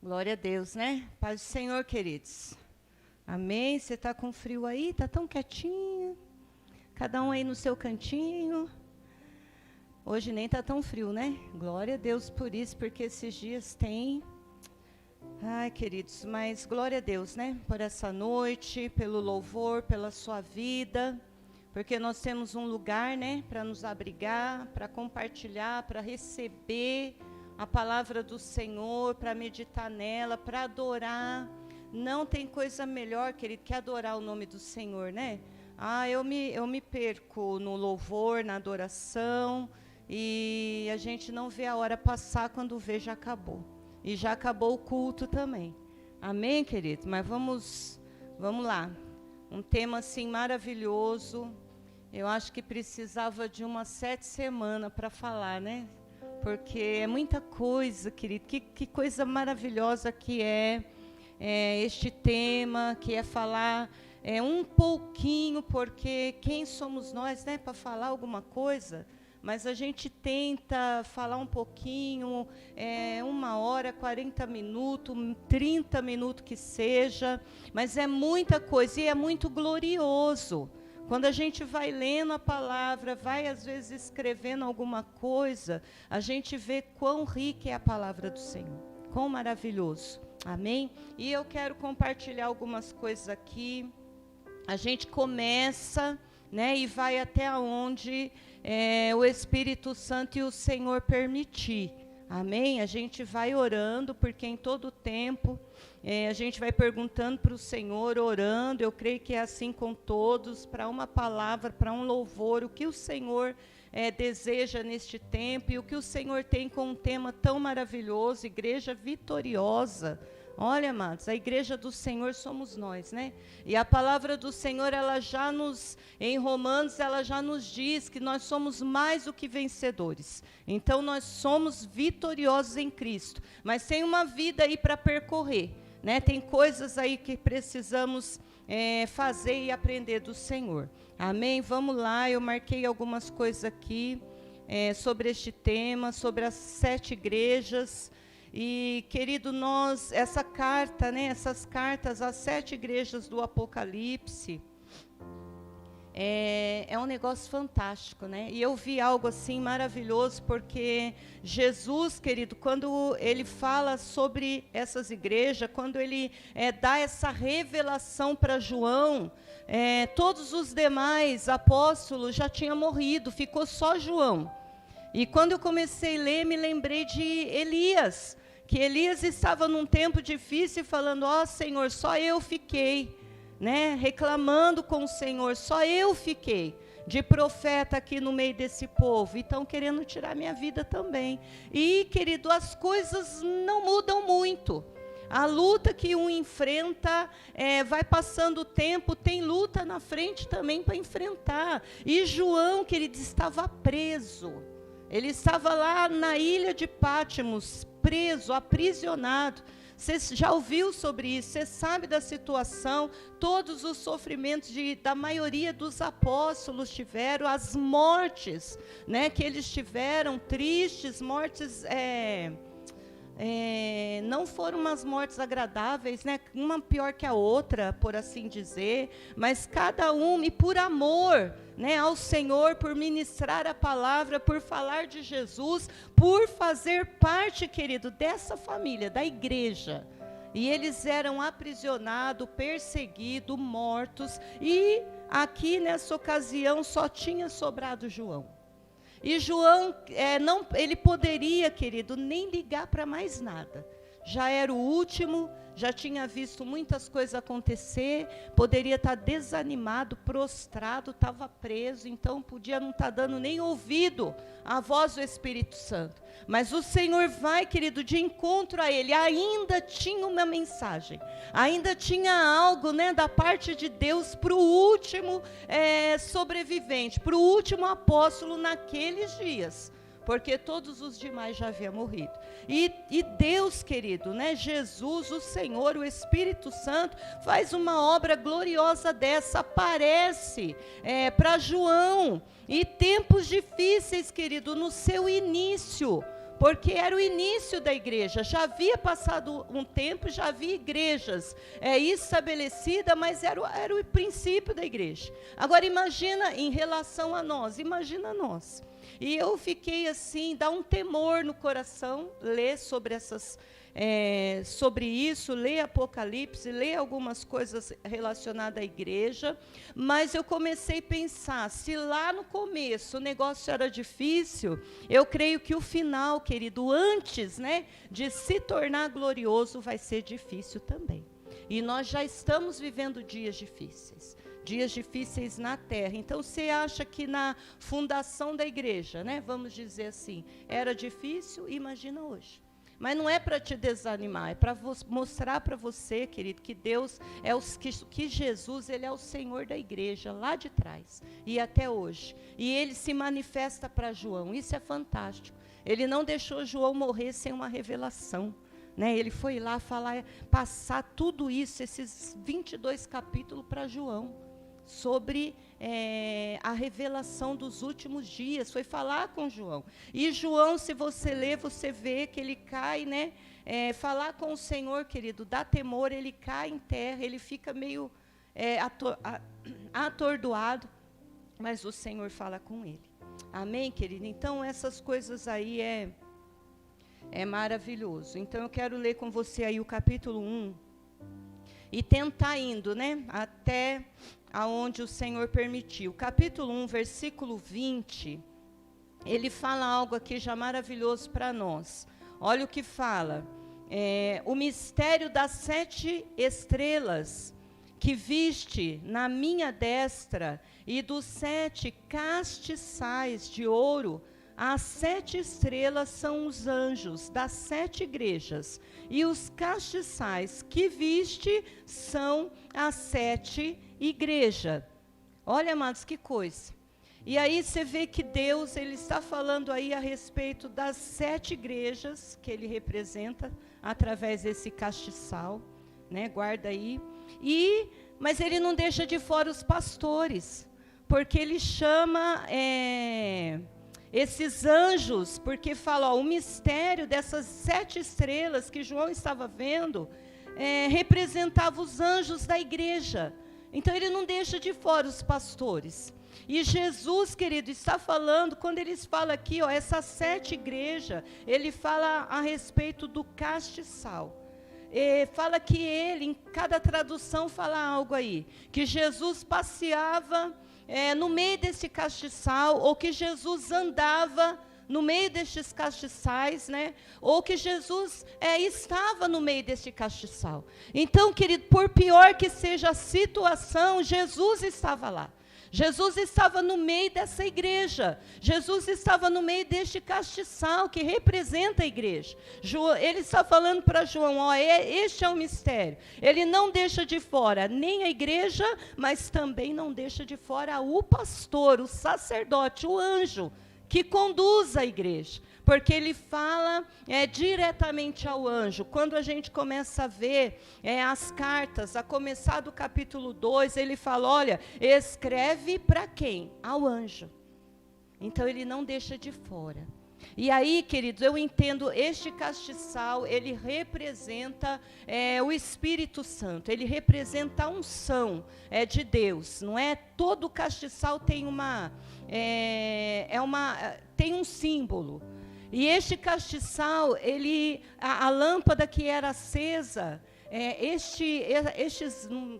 Glória a Deus, né? Paz do Senhor, queridos. Amém? Você está com frio aí? Está tão quietinho. Cada um aí no seu cantinho. Hoje nem está tão frio, né? Glória a Deus por isso, porque esses dias tem... Ai, queridos, mas glória a Deus, né? Por essa noite, pelo louvor, pela sua vida. Porque nós temos um lugar, né? Para nos abrigar, para compartilhar, para receber a palavra do Senhor, para meditar nela, para adorar. Não tem coisa melhor, querido, que adorar o nome do Senhor, né? Eu me perco no louvor, na adoração, e a gente não vê a hora passar, quando vê já acabou. E já acabou o culto também. Amém, querido? Mas vamos lá. Um tema assim maravilhoso. Eu acho que precisava de umas 7 semanas para falar, né? Porque é muita coisa, querido. Que coisa maravilhosa que é este tema, que é falar um pouquinho, porque quem somos nós, né, para falar alguma coisa? Mas a gente tenta falar um pouquinho, 1h, 40 minutos, 30 minutos que seja, mas é muita coisa e é muito glorioso. Quando a gente vai lendo a palavra, vai às vezes escrevendo alguma coisa, a gente vê quão rica é a palavra do Senhor, quão maravilhoso. Amém? E eu quero compartilhar algumas coisas aqui. A gente começa, né, e vai até onde o Espírito Santo e o Senhor permitir. Amém? A gente vai orando, porque em todo tempo a gente vai perguntando para o Senhor, orando. Eu creio que é assim com todos, para uma palavra, para um louvor, o que o Senhor deseja neste tempo, e o que o Senhor tem com um tema tão maravilhoso, igreja vitoriosa. Olha, amados, a igreja do Senhor somos nós, né? E a palavra do Senhor, em Romanos, ela já nos diz que nós somos mais do que vencedores. Então, nós somos vitoriosos em Cristo. Mas tem uma vida aí para percorrer, né? Tem coisas aí que precisamos fazer e aprender do Senhor. Amém? Vamos lá, eu marquei algumas coisas aqui sobre este tema, sobre as 7 igrejas. E, querido, essa carta, né, essas cartas às 7 igrejas do Apocalipse, é um negócio fantástico, né? E eu vi algo assim maravilhoso, porque Jesus, querido, quando ele fala sobre essas igrejas, quando ele dá essa revelação para João, todos os demais apóstolos já tinham morrido, ficou só João. E quando eu comecei a ler, me lembrei de Elias, que Elias estava num tempo difícil, falando: ó Senhor, só eu fiquei, né, reclamando com o Senhor, só eu fiquei de profeta aqui no meio desse povo, e estão querendo tirar minha vida também. E, querido, as coisas não mudam muito. A luta que um enfrenta, vai passando o tempo, tem luta na frente também para enfrentar. E João, querido, estava preso. Ele estava lá na ilha de Patmos, preso, aprisionado. Você já ouviu sobre isso? Você sabe da situação, todos os sofrimentos da maioria dos apóstolos tiveram, as mortes, né, que eles tiveram, tristes, mortes... não foram umas mortes agradáveis, né? Uma pior que a outra, por assim dizer, mas cada uma, e por amor, né, ao Senhor, por ministrar a palavra, por falar de Jesus, por fazer parte, querido, dessa família, da igreja. E eles eram aprisionados, perseguidos, mortos, e aqui nessa ocasião só tinha sobrado João. E João, ele poderia, querido, nem ligar para mais nada. Já era o último, já tinha visto muitas coisas acontecer, poderia estar desanimado, prostrado, estava preso, então podia não estar dando nem ouvido à voz do Espírito Santo. Mas o Senhor vai, querido, de encontro a ele, ainda tinha uma mensagem, ainda tinha algo, né, da parte de Deus para o último sobrevivente, para o último apóstolo naqueles dias. Porque todos os demais já haviam morrido. E Deus, querido, né, Jesus, o Senhor, o Espírito Santo, faz uma obra gloriosa dessa, aparece para João. E tempos difíceis, querido, no seu início. porque era o início da igreja. Já havia passado um tempo, já havia igrejas estabelecidas, mas era o princípio da igreja. Agora imagina em relação a nós, imagina nós. E eu fiquei assim, dá um temor no coração, ler sobre sobre isso, ler Apocalipse, ler algumas coisas relacionadas à igreja, mas eu comecei a pensar, se lá no começo o negócio era difícil, eu creio que o final, querido, antes, né, de se tornar glorioso, vai ser difícil também. E nós já estamos vivendo dias difíceis na terra. Então, você acha que na fundação da igreja, né, vamos dizer assim, era difícil? Imagina hoje. Mas não é para te desanimar, é para mostrar para você, querido, que Deus que Jesus, ele é o Senhor da igreja, lá de trás, e até hoje. E ele se manifesta para João, isso é fantástico. Ele não deixou João morrer sem uma revelação, né? Ele foi lá passar tudo isso, esses 22 capítulos para João, sobre a revelação dos últimos dias, foi falar com João. E João, se você ler, você vê que ele cai, né? Falar com o Senhor, querido, dá temor, ele cai em terra, ele fica meio atordoado, mas o Senhor fala com ele. Amém, querido? Então, essas coisas aí é maravilhoso. Então, eu quero ler com você aí o capítulo 1, e tentar indo, né, até aonde o Senhor permitiu. Capítulo 1, versículo 20, ele fala algo aqui já maravilhoso para nós. Olha o que fala. O mistério das 7 estrelas que viste na minha destra, e dos 7 castiçais de ouro. As 7 estrelas são os anjos das 7 igrejas, e os castiçais que viste são as 7 igrejas. Olha, amados, que coisa. E aí você vê que Deus, ele está falando aí a respeito das 7 igrejas que ele representa através desse castiçal, né? Guarda aí. Mas ele não deixa de fora os pastores, porque ele chama esses anjos, porque fala, o mistério dessas 7 estrelas que João estava vendo, representava os anjos da igreja. Então ele não deixa de fora os pastores. E Jesus, querido, está falando, quando ele fala aqui, essas 7 igrejas, ele fala a respeito do castiçal. Fala que ele, em cada tradução fala algo aí, que Jesus passeava no meio desse castiçal, ou que Jesus andava no meio destes castiçais, né? Ou que Jesus estava no meio deste castiçal. Então, querido, por pior que seja a situação, Jesus estava lá. Jesus estava no meio dessa igreja. Jesus estava no meio deste castiçal que representa a igreja. Ele está falando para João, este é o mistério. Ele não deixa de fora nem a igreja, mas também não deixa de fora o pastor, o sacerdote, o anjo que conduz a igreja. Porque ele fala diretamente ao anjo. Quando a gente começa a ver as cartas, a começar do capítulo 2, ele fala, olha, escreve para quem? Ao anjo. Então ele não deixa de fora. E aí, queridos, eu entendo, este castiçal, ele representa o Espírito Santo, ele representa a unção de Deus, não é? Todo castiçal tem tem um símbolo. E este castiçal, a lâmpada que era acesa,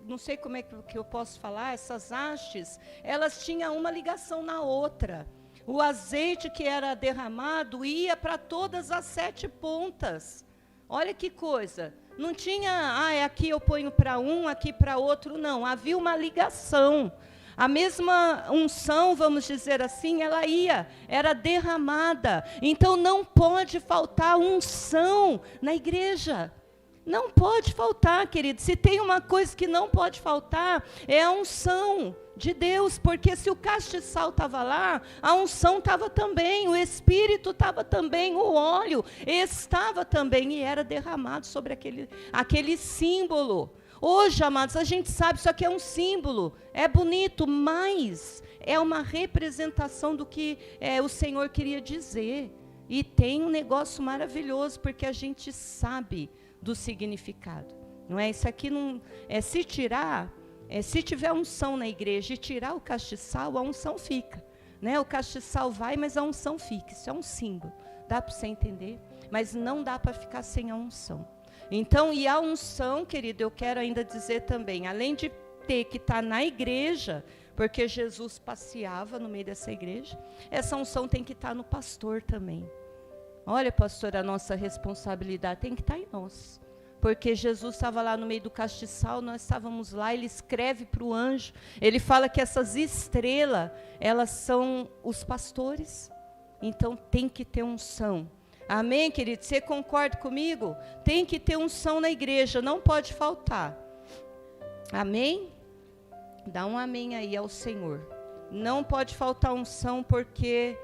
não sei como é que eu posso falar, essas hastes, elas tinham uma ligação na outra. O azeite que era derramado ia para todas as 7 pontas. Olha que coisa. Não tinha, aqui eu ponho para um, aqui para outro, não. Havia uma ligação. A mesma unção, vamos dizer assim, era derramada. Então não pode faltar unção na igreja. Não pode faltar, querido. Se tem uma coisa que não pode faltar, é a unção de Deus, porque se o castiçal estava lá, a unção estava também, o Espírito estava também, o óleo estava também, e era derramado sobre aquele símbolo. Hoje, amados, a gente sabe, isso aqui é um símbolo, é bonito, mas é uma representação do que o Senhor queria dizer. E tem um negócio maravilhoso, porque a gente sabe do significado. Não é? Isso aqui não é se tirar, se tiver unção na igreja e tirar o castiçal, a unção fica. Né? O castiçal vai, mas a unção fica. Isso é um símbolo. Dá para você entender? Mas não dá para ficar sem a unção. Então, e a unção, querido, eu quero ainda dizer também, além de ter que estar na igreja, porque Jesus passeava no meio dessa igreja, essa unção tem que estar no pastor também. Olha, pastor, a nossa responsabilidade tem que estar em nós. Porque Jesus estava lá no meio do castiçal, nós estávamos lá, ele escreve para o anjo, ele fala que essas estrelas, elas são os pastores, então tem que ter unção. Amém, querido? Você concorda comigo? Tem que ter unção na igreja, não pode faltar. Amém? Dá um amém aí ao Senhor. Não pode faltar unção, porque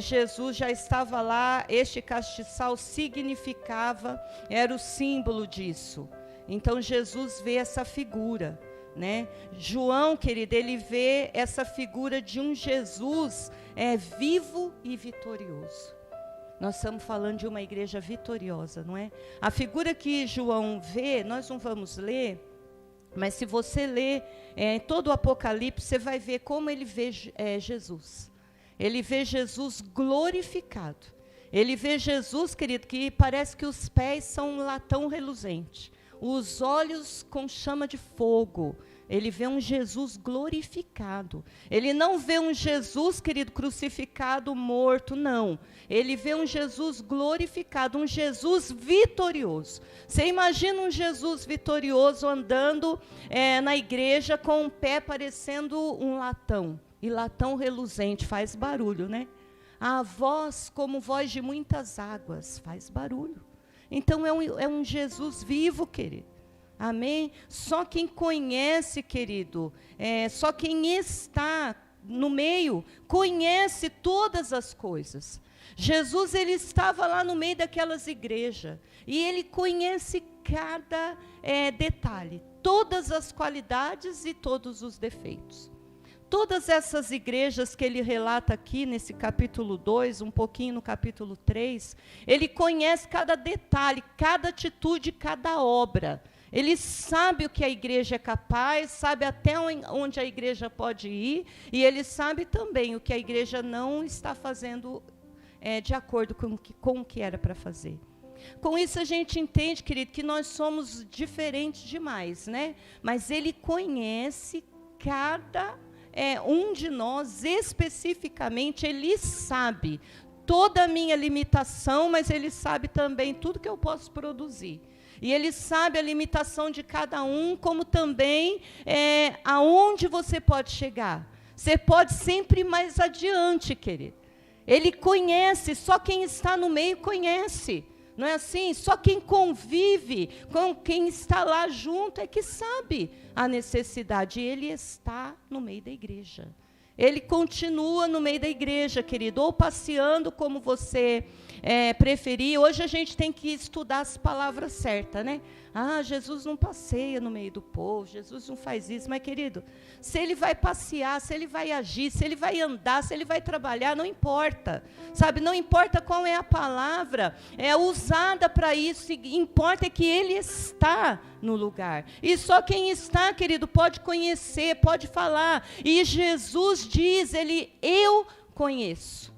Jesus já estava lá, este castiçal significava, era o símbolo disso. Então Jesus vê essa figura, né? João, querido, ele vê essa figura de um Jesus vivo e vitorioso. Nós estamos falando de uma igreja vitoriosa, não é? A figura que João vê, nós não vamos ler, mas se você ler todo o Apocalipse, você vai ver como ele vê Jesus. Ele vê Jesus glorificado. Ele vê Jesus, querido, que parece que os pés são um latão reluzente. Os olhos com chama de fogo. Ele vê um Jesus glorificado. Ele não vê um Jesus, querido, crucificado, morto, não. Ele vê um Jesus glorificado, um Jesus vitorioso. Você imagina um Jesus vitorioso andando na igreja com um pé parecendo um latão. E latão reluzente faz barulho, né? A voz como voz de muitas águas faz barulho. Então é um Jesus vivo, querido. Amém? Só quem conhece, querido, só quem está no meio, conhece todas as coisas. Jesus, ele estava lá no meio daquelas igrejas, e ele conhece cada detalhe, todas as qualidades e todos os defeitos. Todas essas igrejas que ele relata aqui nesse capítulo 2, um pouquinho no capítulo 3, ele conhece cada detalhe, cada atitude, cada obra. Ele sabe o que a igreja é capaz, sabe até onde a igreja pode ir, e ele sabe também o que a igreja não está fazendo de acordo com o que era para fazer. Com isso a gente entende, querido, que nós somos diferentes demais, né? Mas ele conhece cada um de nós especificamente, ele sabe toda a minha limitação, mas ele sabe também tudo que eu posso produzir. E ele sabe a limitação de cada um, como também aonde você pode chegar. Você pode sempre ir mais adiante, querido. Ele conhece, só quem está no meio conhece. Não é assim? Só quem convive com quem está lá junto é que sabe a necessidade. Ele está no meio da igreja. Ele continua no meio da igreja, querido, ou passeando como você preferir. Hoje a gente tem que estudar as palavras certas, né? Ah, Jesus não passeia no meio do povo, Jesus não faz isso. Mas, querido, se ele vai passear, se ele vai agir, se ele vai andar, se ele vai trabalhar, não importa. Sabe, não importa qual é a palavra usada para isso, importa é que ele está no lugar. E só quem está, querido, pode conhecer, pode falar. E Jesus diz, eu conheço.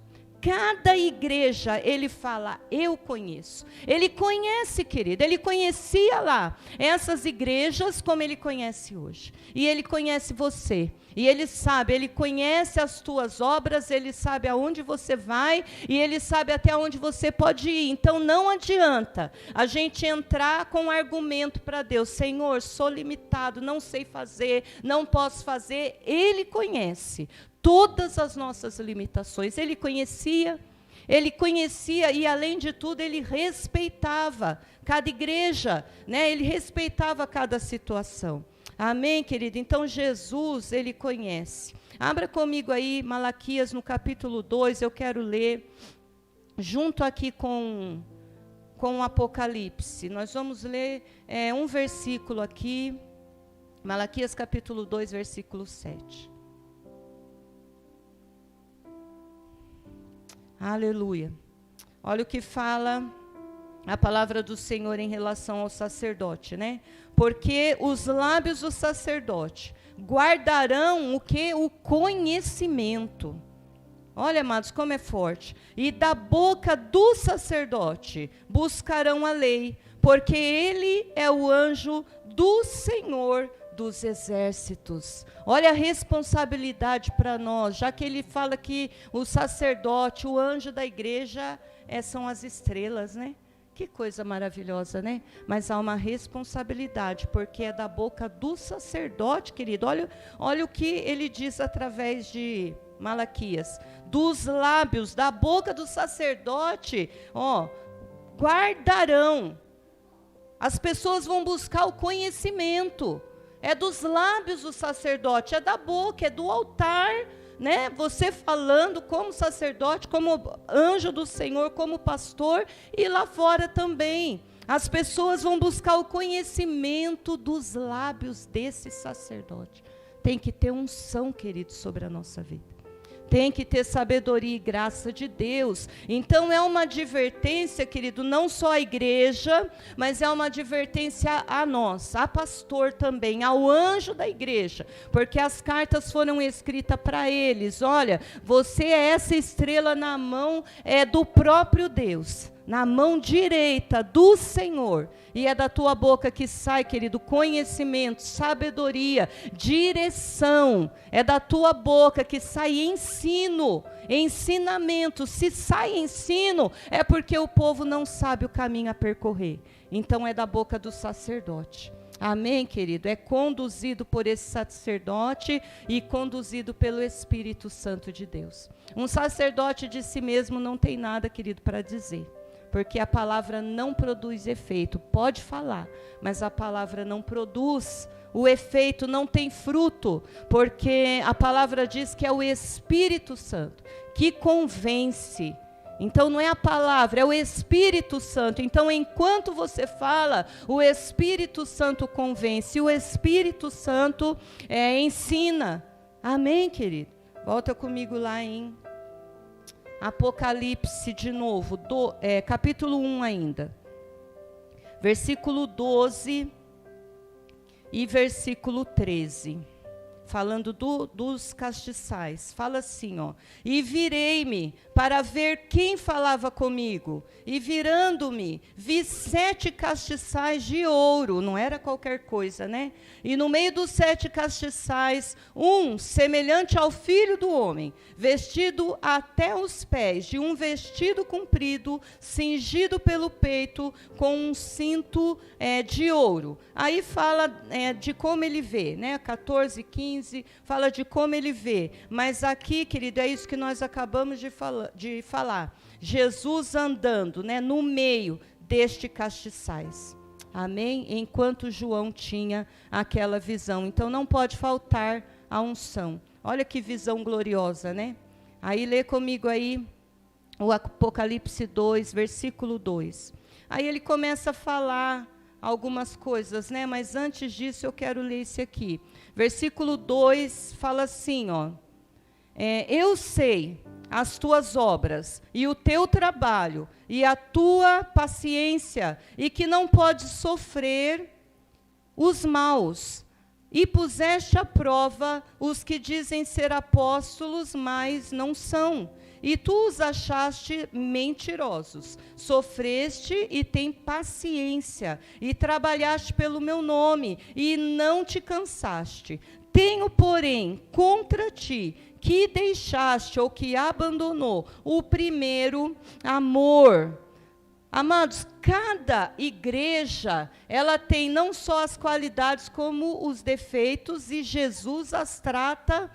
Cada igreja, ele fala, eu conheço. Ele conhece, querido, ele conhecia lá essas igrejas como ele conhece hoje. E ele conhece você. E ele sabe, ele conhece as tuas obras, ele sabe aonde você vai e ele sabe até onde você pode ir. Então não adianta a gente entrar com um argumento para Deus. Senhor, sou limitado, não sei fazer, não posso fazer. Ele conhece todas as nossas limitações. Ele conhecia e, além de tudo, ele respeitava cada igreja, né? Ele respeitava cada situação. Amém, querido? Então, Jesus, ele conhece. Abra comigo aí, Malaquias, no capítulo 2, eu quero ler, junto aqui com o Apocalipse. Nós vamos ler um versículo aqui, Malaquias, capítulo 2, versículo 7. Aleluia. Olha o que fala a palavra do Senhor em relação ao sacerdote, né? Porque os lábios do sacerdote guardarão o que? O conhecimento. Olha, amados, como é forte. E da boca do sacerdote buscarão a lei, porque ele é o anjo do Senhor dos exércitos. Olha a responsabilidade para nós, já que ele fala que o sacerdote, o anjo da igreja, são as estrelas, né? Que coisa maravilhosa, né? Mas há uma responsabilidade, porque é da boca do sacerdote, querido. Olha o que ele diz através de Malaquias. Dos lábios, da boca do sacerdote, guardarão. As pessoas vão buscar o conhecimento. É dos lábios do sacerdote, é da boca, é do altar, né? Você falando como sacerdote, como anjo do Senhor, como pastor, e lá fora também. As pessoas vão buscar o conhecimento dos lábios desse sacerdote. Tem que ter unção, querido, sobre a nossa vida. Tem que ter sabedoria e graça de Deus. Então é uma advertência, querido, não só à igreja, mas é uma advertência a nós, a pastor também, ao anjo da igreja, porque as cartas foram escritas para eles. Olha, você é essa estrela na mão do próprio Deus, na mão direita do Senhor, e é da tua boca que sai, querido, conhecimento, sabedoria, direção, é da tua boca que sai ensino, ensinamento. Se sai ensino, é porque o povo não sabe o caminho a percorrer, então é da boca do sacerdote. Amém, querido? É conduzido por esse sacerdote e conduzido pelo Espírito Santo de Deus. Um sacerdote de si mesmo não tem nada, querido, para dizer, porque a palavra não produz efeito. Pode falar, mas a palavra não produz o efeito, não tem fruto, porque a palavra diz que é o Espírito Santo que convence. Então não é a palavra, é o Espírito Santo. Então enquanto você fala, o Espírito Santo convence, o Espírito Santo ensina. Amém, querido? Volta comigo lá em Apocalipse de novo, capítulo 1 ainda, versículo 12 e versículo 13, falando dos castiçais. Fala assim, e virei-me para ver quem falava comigo, e virando-me, vi 7 castiçais de ouro, não era qualquer coisa, né? E no meio dos 7 castiçais, um semelhante ao Filho do Homem, vestido até os pés, de um vestido comprido, cingido pelo peito, com um cinto de ouro. Aí fala de como ele vê, né? 14, 15, fala de como ele vê. Mas aqui, querido, é isso que nós acabamos de falar. Jesus andando, né, no meio deste castiçais. Amém? Enquanto João tinha aquela visão. Então não pode faltar a unção. Olha que visão gloriosa, né? Aí lê comigo aí o Apocalipse 2, versículo 2. Aí ele começa a falar algumas coisas, né? Mas antes disso eu quero ler esse aqui. Versículo 2 fala assim, eu sei as tuas obras, e o teu trabalho, e a tua paciência, e que não podes sofrer os maus, e puseste à prova os que dizem ser apóstolos, mas não são, e tu os achaste mentirosos, sofreste e tem paciência, e trabalhaste pelo meu nome, e não te cansaste. Tenho, porém, contra ti, que deixaste ou que abandonou o primeiro amor. Amados, cada igreja, ela tem não só as qualidades como os defeitos, e Jesus as trata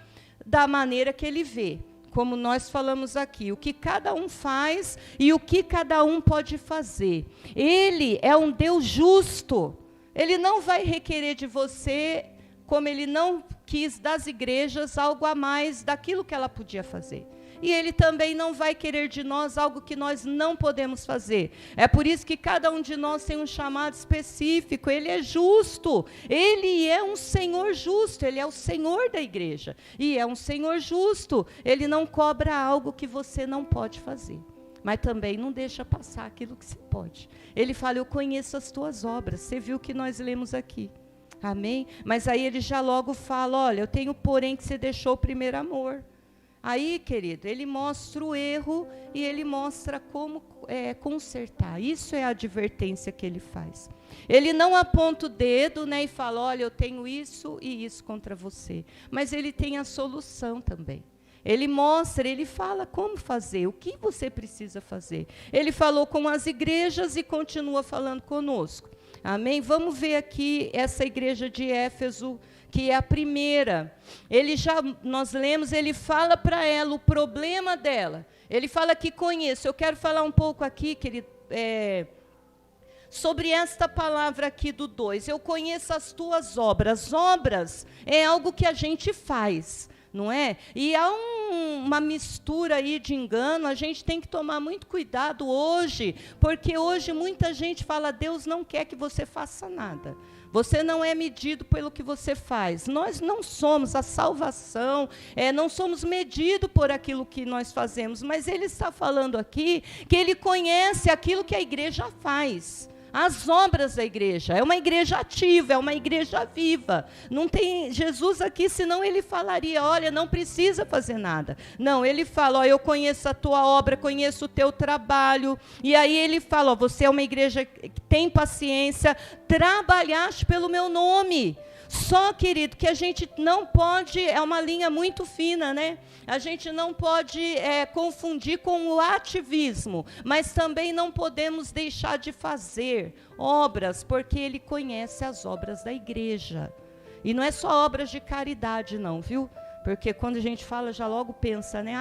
da maneira que ele vê, como nós falamos aqui, o que cada um faz e o que cada um pode fazer. Ele é um Deus justo, ele não vai requerer de você, como ele não quis das igrejas, algo a mais daquilo que ela podia fazer. E ele também não vai querer de nós algo que nós não podemos fazer. É por isso que cada um de nós tem um chamado específico. Ele é justo, ele é um Senhor justo, ele é o Senhor da igreja. E é um Senhor justo, ele não cobra algo que você não pode fazer. mas também não deixa passar aquilo que você pode. Ele fala, eu conheço as tuas obras. Você viu o que nós lemos aqui. Amém? Mas aí ele já logo fala, olha, eu tenho porém que você deixou o primeiro amor. Aí, querido, ele mostra o erro e ele mostra como consertar. Isso é a advertência que ele faz. Ele não aponta o dedo, né, e fala, olha, eu tenho isso e isso contra você. Mas ele tem a solução também. Ele mostra, ele fala como fazer, o que você precisa fazer. Ele falou com as igrejas e continua falando conosco. Amém? Vamos ver aqui essa igreja de Éfeso, que é a primeira. Nós lemos, ele fala para ela o problema dela. Ele fala que conheço. Eu quero falar um pouco aqui, querido, sobre esta palavra aqui do 2. Eu conheço as tuas obras. Obras é algo que a gente faz, não é? E há uma mistura aí de engano, a gente tem que tomar muito cuidado hoje, porque hoje muita gente fala, Deus não quer que você faça nada. Você não é medido pelo que você faz. Nós não somos a salvação, não somos medidos por aquilo que nós fazemos, mas ele está falando aqui que ele conhece aquilo que a igreja faz. As obras da igreja, é uma igreja ativa, é uma igreja viva. Não tem Jesus aqui, senão ele falaria, olha, não precisa fazer nada. Não, ele fala, ó, eu conheço a tua obra, conheço o teu trabalho. E aí ele fala, ó, você é uma igreja que tem paciência, trabalhaste pelo meu nome. Só, querido, que a gente não pode, é uma linha muito fina, né? A gente não pode confundir com o ativismo, mas também não podemos deixar de fazer obras, porque ele conhece as obras da igreja. E não é só obras de caridade, não, viu? Porque quando a gente fala, já logo pensa, né?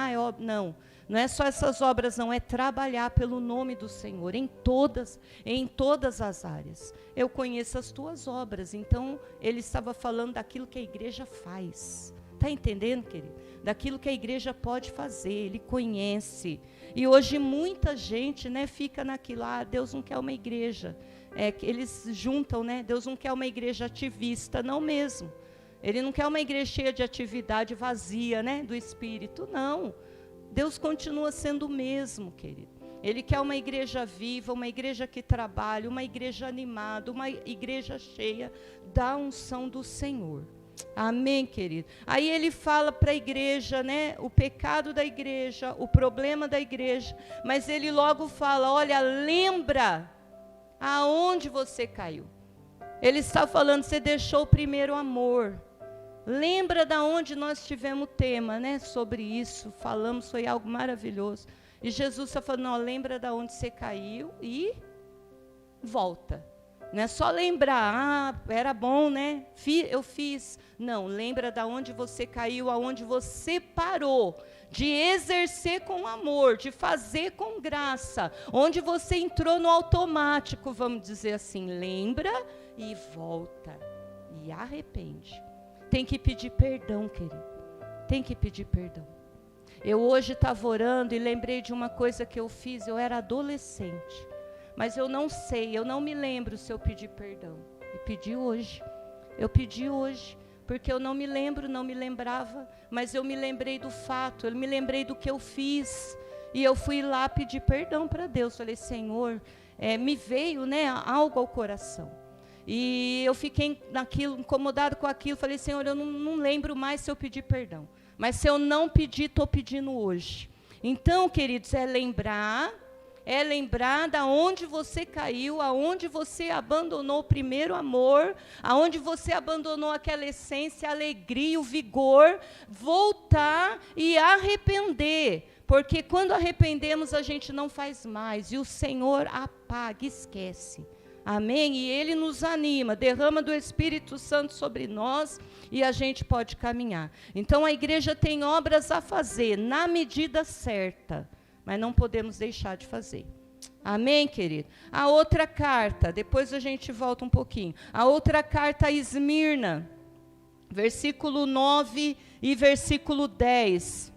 Não é só essas obras, não, é trabalhar pelo nome do Senhor em todas as áreas. Eu conheço as tuas obras, então ele estava falando daquilo que a igreja faz. Está entendendo, querido? Daquilo que a igreja pode fazer, ele conhece. E hoje muita gente, né, fica naquilo, Deus não quer uma igreja. Eles juntam, né? Deus não quer uma igreja ativista, não mesmo. Ele não quer uma igreja cheia de atividade vazia, né, do Espírito, não. Deus continua sendo o mesmo, querido. Ele quer uma igreja viva, uma igreja que trabalha, uma igreja animada, uma igreja cheia da unção do Senhor. Amém, querido? Aí ele fala para a igreja, né, o pecado da igreja, o problema da igreja, mas ele logo fala, olha, lembra aonde você caiu. Ele está falando, você deixou o primeiro amor. Lembra da onde nós tivemos o tema, né, sobre isso, falamos, foi algo maravilhoso. E Jesus está falando, não, lembra da onde você caiu e volta. Não é só lembrar, era bom, né, eu fiz. Não, lembra da onde você caiu, aonde você parou de exercer com amor, de fazer com graça, onde você entrou no automático, vamos dizer assim, lembra e volta, e arrepende. Tem que pedir perdão, querido. Tem que pedir perdão. Eu hoje estava orando e lembrei de uma coisa que eu fiz. Eu era adolescente. Mas eu não sei, eu não me lembro se eu pedi perdão. E pedi hoje. Eu pedi hoje. Porque eu não me lembro, não me lembrava. Mas eu me lembrei do fato. Eu me lembrei do que eu fiz. E eu fui lá pedir perdão para Deus. Falei, Senhor, me veio, né, algo ao coração. E eu fiquei incomodado com aquilo. Falei, Senhor, eu não lembro mais se eu pedi perdão. Mas se eu não pedir, estou pedindo hoje. Então, queridos, é lembrar da onde você caiu, aonde você abandonou o primeiro amor, aonde você abandonou aquela essência, a alegria, o vigor, voltar e arrepender. Porque quando arrependemos, a gente não faz mais. E o Senhor apaga, esquece. Amém? E Ele nos anima, derrama do Espírito Santo sobre nós e a gente pode caminhar. Então a igreja tem obras a fazer na medida certa, mas não podemos deixar de fazer. Amém, querido? A outra carta, depois a gente volta um pouquinho. A outra carta a Esmirna, versículo 9 e versículo 10.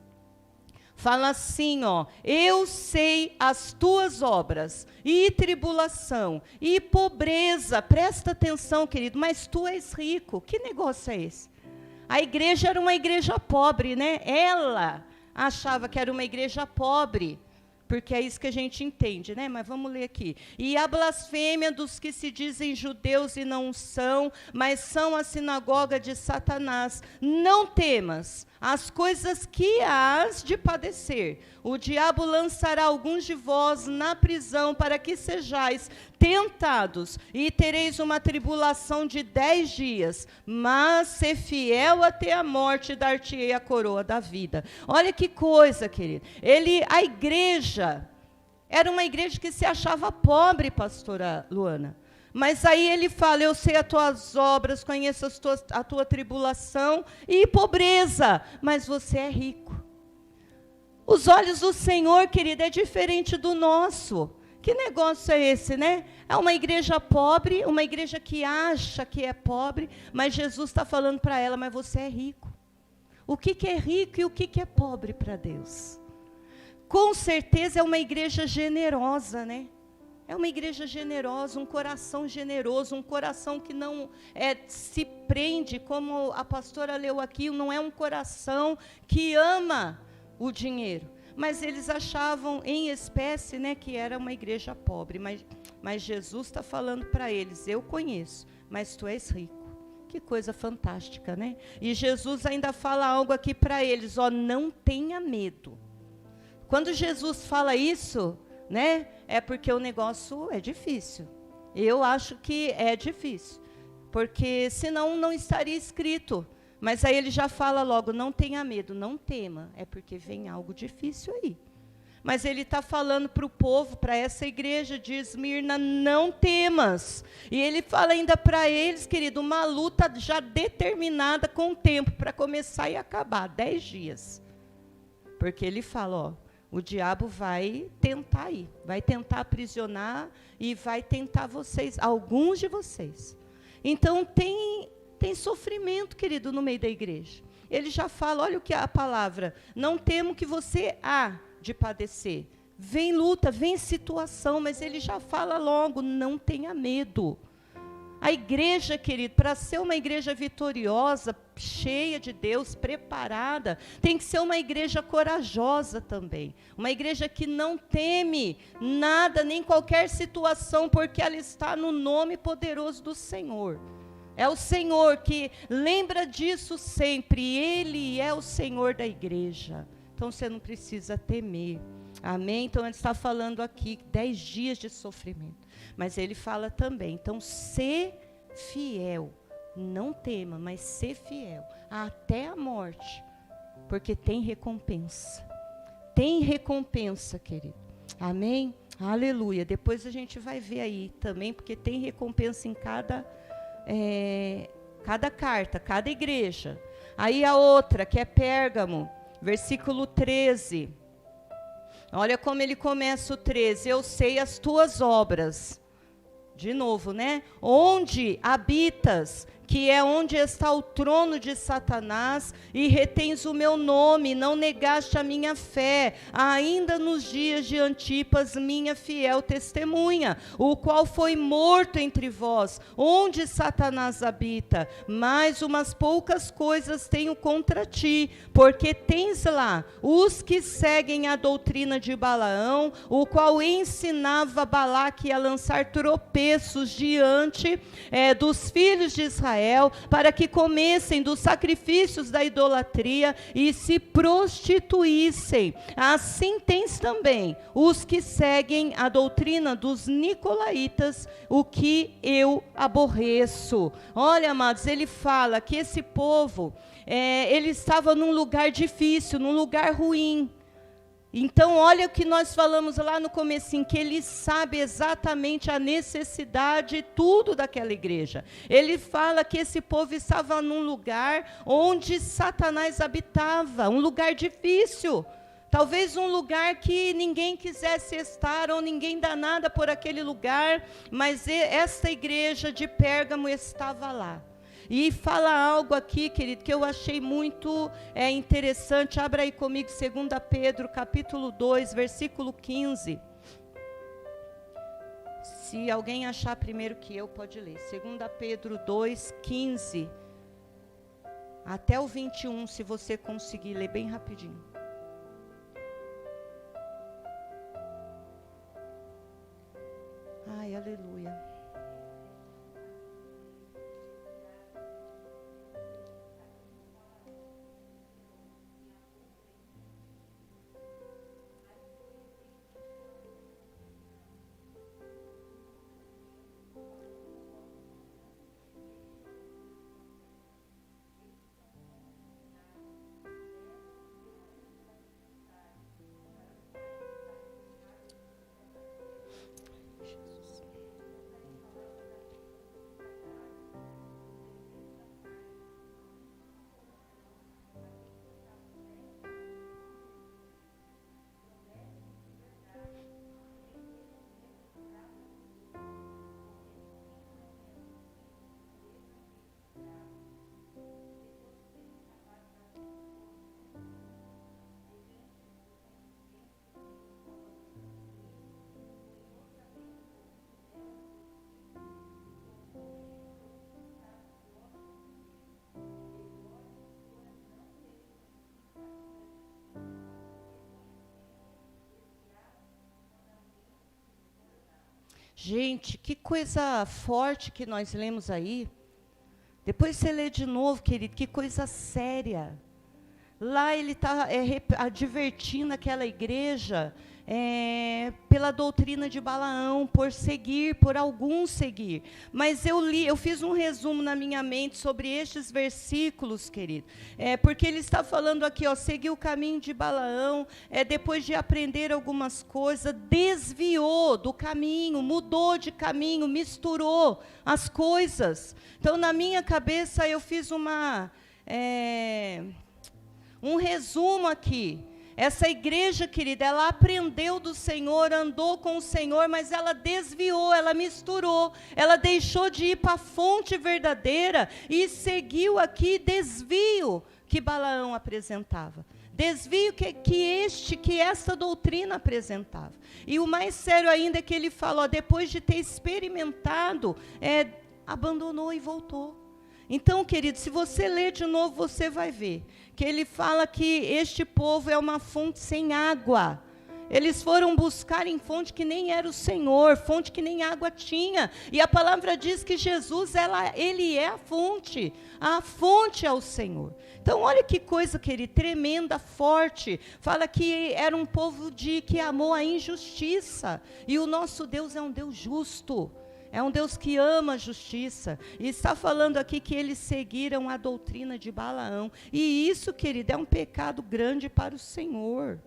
Fala assim, ó, eu sei as tuas obras, e tribulação, e pobreza, presta atenção, querido, mas tu és rico. Que negócio é esse? A igreja era uma igreja pobre, né? Ela achava que era uma igreja pobre, porque é isso que a gente entende, né? Mas vamos ler aqui. E a blasfêmia dos que se dizem judeus e não são, mas são a sinagoga de Satanás. Não temas as coisas que hás de padecer. O diabo lançará alguns de vós na prisão para que sejais tentados, e tereis uma tribulação de 10 dias, mas ser fiel até a morte, dar-te-ei a coroa da vida. Olha que coisa, querido. A igreja era uma igreja que se achava pobre, pastora Luana. Mas aí ele fala, eu sei as tuas obras, conheço a tua tribulação e pobreza, mas você é rico. Os olhos do Senhor, querido, é diferente do nosso. Que negócio é esse, né? É uma igreja pobre, uma igreja que acha que é pobre, mas Jesus está falando para ela, mas você é rico. O que é rico e o que é pobre para Deus? Com certeza é uma igreja generosa, né? É uma igreja generosa, um coração generoso, um coração que não se prende, como a pastora leu aqui, não é um coração que ama o dinheiro. Mas eles achavam em espécie, né, que era uma igreja pobre. Mas Jesus está falando para eles, eu conheço, mas tu és rico. Que coisa fantástica, né? E Jesus ainda fala algo aqui para eles, não tenha medo. Quando Jesus fala isso, né, é porque o negócio é difícil. Eu acho que é difícil, porque senão não estaria escrito. Mas aí ele já fala logo, não tenha medo, não tema, é porque vem algo difícil aí. Mas ele está falando para o povo, para essa igreja de Esmirna, não temas. E ele fala ainda para eles, querido, uma luta já determinada com o tempo, para começar e acabar, 10 dias. Porque ele fala, o diabo vai tentar aí, vai tentar aprisionar e vai tentar vocês, alguns de vocês. Então tem sofrimento, querido, no meio da igreja. Ele já fala, olha o que é a palavra, não temo que você há de padecer. Vem luta, vem situação, mas ele já fala logo, não tenha medo. A igreja, querido, para ser uma igreja vitoriosa, cheia de Deus, preparada, tem que ser uma igreja corajosa também. Uma igreja que não teme nada, nem qualquer situação, porque ela está no nome poderoso do Senhor. É o Senhor que lembra disso sempre. Ele é o Senhor da igreja. Então você não precisa temer. Amém? Então ele está falando aqui 10 dias de sofrimento. Mas ele fala também, então ser fiel. Não tema, mas ser fiel até a morte. Porque tem recompensa. Tem recompensa, querido. Amém? Aleluia. Depois a gente vai ver aí também, porque tem recompensa em cada carta, cada igreja. Aí a outra, que é Pérgamo, versículo 13. Olha como ele começa o 13. Eu sei as tuas obras. De novo, né? Onde habitas, que é onde está o trono de Satanás, e retens o meu nome, não negaste a minha fé, ainda nos dias de Antipas, minha fiel testemunha, o qual foi morto entre vós, onde Satanás habita. Mas umas poucas coisas tenho contra ti, porque tens lá os que seguem a doutrina de Balaão, o qual ensinava Balaque a lançar tropeços diante dos filhos de Israel, para que comessem dos sacrifícios da idolatria e se prostituíssem. Assim tens também os que seguem a doutrina dos nicolaítas, o que eu aborreço. Olha, amados, ele fala que esse povo, ele estava num lugar difícil, num lugar ruim. Então, olha o que nós falamos lá no comecinho, que ele sabe exatamente a necessidade, tudo daquela igreja. Ele fala que esse povo estava num lugar onde Satanás habitava, um lugar difícil. Talvez um lugar que ninguém quisesse estar, ou ninguém dá nada por aquele lugar, mas esta igreja de Pérgamo estava lá. E fala algo aqui, querido, que eu achei muito interessante. Abra aí comigo 2 Pedro, capítulo 2, versículo 15. Se alguém achar primeiro que eu, pode ler. 2 Pedro 2, 15. Até o 21, se você conseguir ler bem rapidinho. Gente, que coisa forte que nós lemos aí. Depois você lê de novo, querido, que coisa séria. Lá ele está advertindo aquela igreja pela doutrina de Balaão, por alguns seguir. Mas eu fiz um resumo na minha mente sobre estes versículos, querido. Porque ele está falando aqui, seguiu o caminho de Balaão, depois de aprender algumas coisas, desviou do caminho, mudou de caminho, misturou as coisas. Então, na minha cabeça, eu fiz um resumo aqui. Essa igreja, querida, ela aprendeu do Senhor, andou com o Senhor, mas ela desviou, ela misturou, ela deixou de ir para a fonte verdadeira e seguiu aqui desvio que Balaão apresentava. Desvio que essa doutrina apresentava. E o mais sério ainda é que ele fala, depois de ter experimentado, abandonou e voltou. Então, querido, se você ler de novo, você vai ver que ele fala que este povo é uma fonte sem água. Eles foram buscar em fonte que nem era o Senhor, fonte que nem água tinha. E a palavra diz que Jesus, ele é a fonte é o Senhor. Então, olha que coisa, querido, tremenda, forte. Fala que era um povo que amou a injustiça. E o nosso Deus é um Deus justo. É um Deus que ama a justiça. E está falando aqui que eles seguiram a doutrina de Balaão. E isso, querido, é um pecado grande para o Senhor.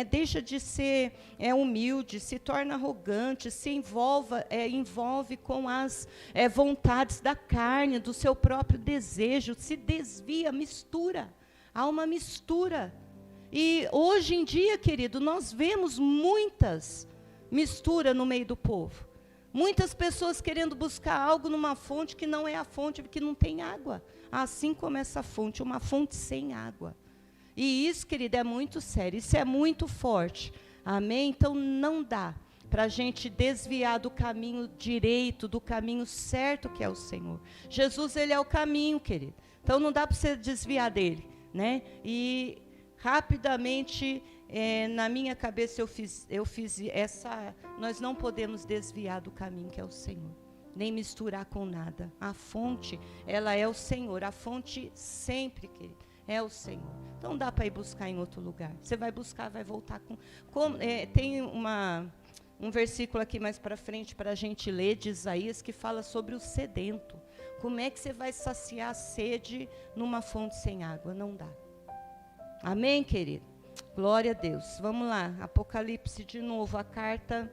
Deixa de ser humilde, se torna arrogante, se envolve com as vontades da carne, do seu próprio desejo, se desvia, mistura. Há uma mistura. E hoje em dia, querido, nós vemos muitas misturas no meio do povo. Muitas pessoas querendo buscar algo numa fonte que não é a fonte, porque não tem água. Assim como essa fonte, uma fonte sem água. E isso, querida, é muito sério, isso é muito forte. Amém? Então, não dá para a gente desviar do caminho direito, do caminho certo que é o Senhor. Jesus, ele é o caminho, querido. Então, não dá para você desviar dele, E, rapidamente, na minha cabeça, eu fiz essa... Nós não podemos desviar do caminho que é o Senhor. Nem misturar com nada. A fonte, ela é o Senhor. A fonte sempre, querido, é o Senhor. Então, dá para ir buscar em outro lugar. Você vai buscar, vai voltar com... tem um versículo aqui mais para frente para a gente ler, de Isaías, que fala sobre o sedento. Como é que você vai saciar a sede numa fonte sem água? Não dá. Amém, querido? Glória a Deus. Vamos lá, Apocalipse de novo, a carta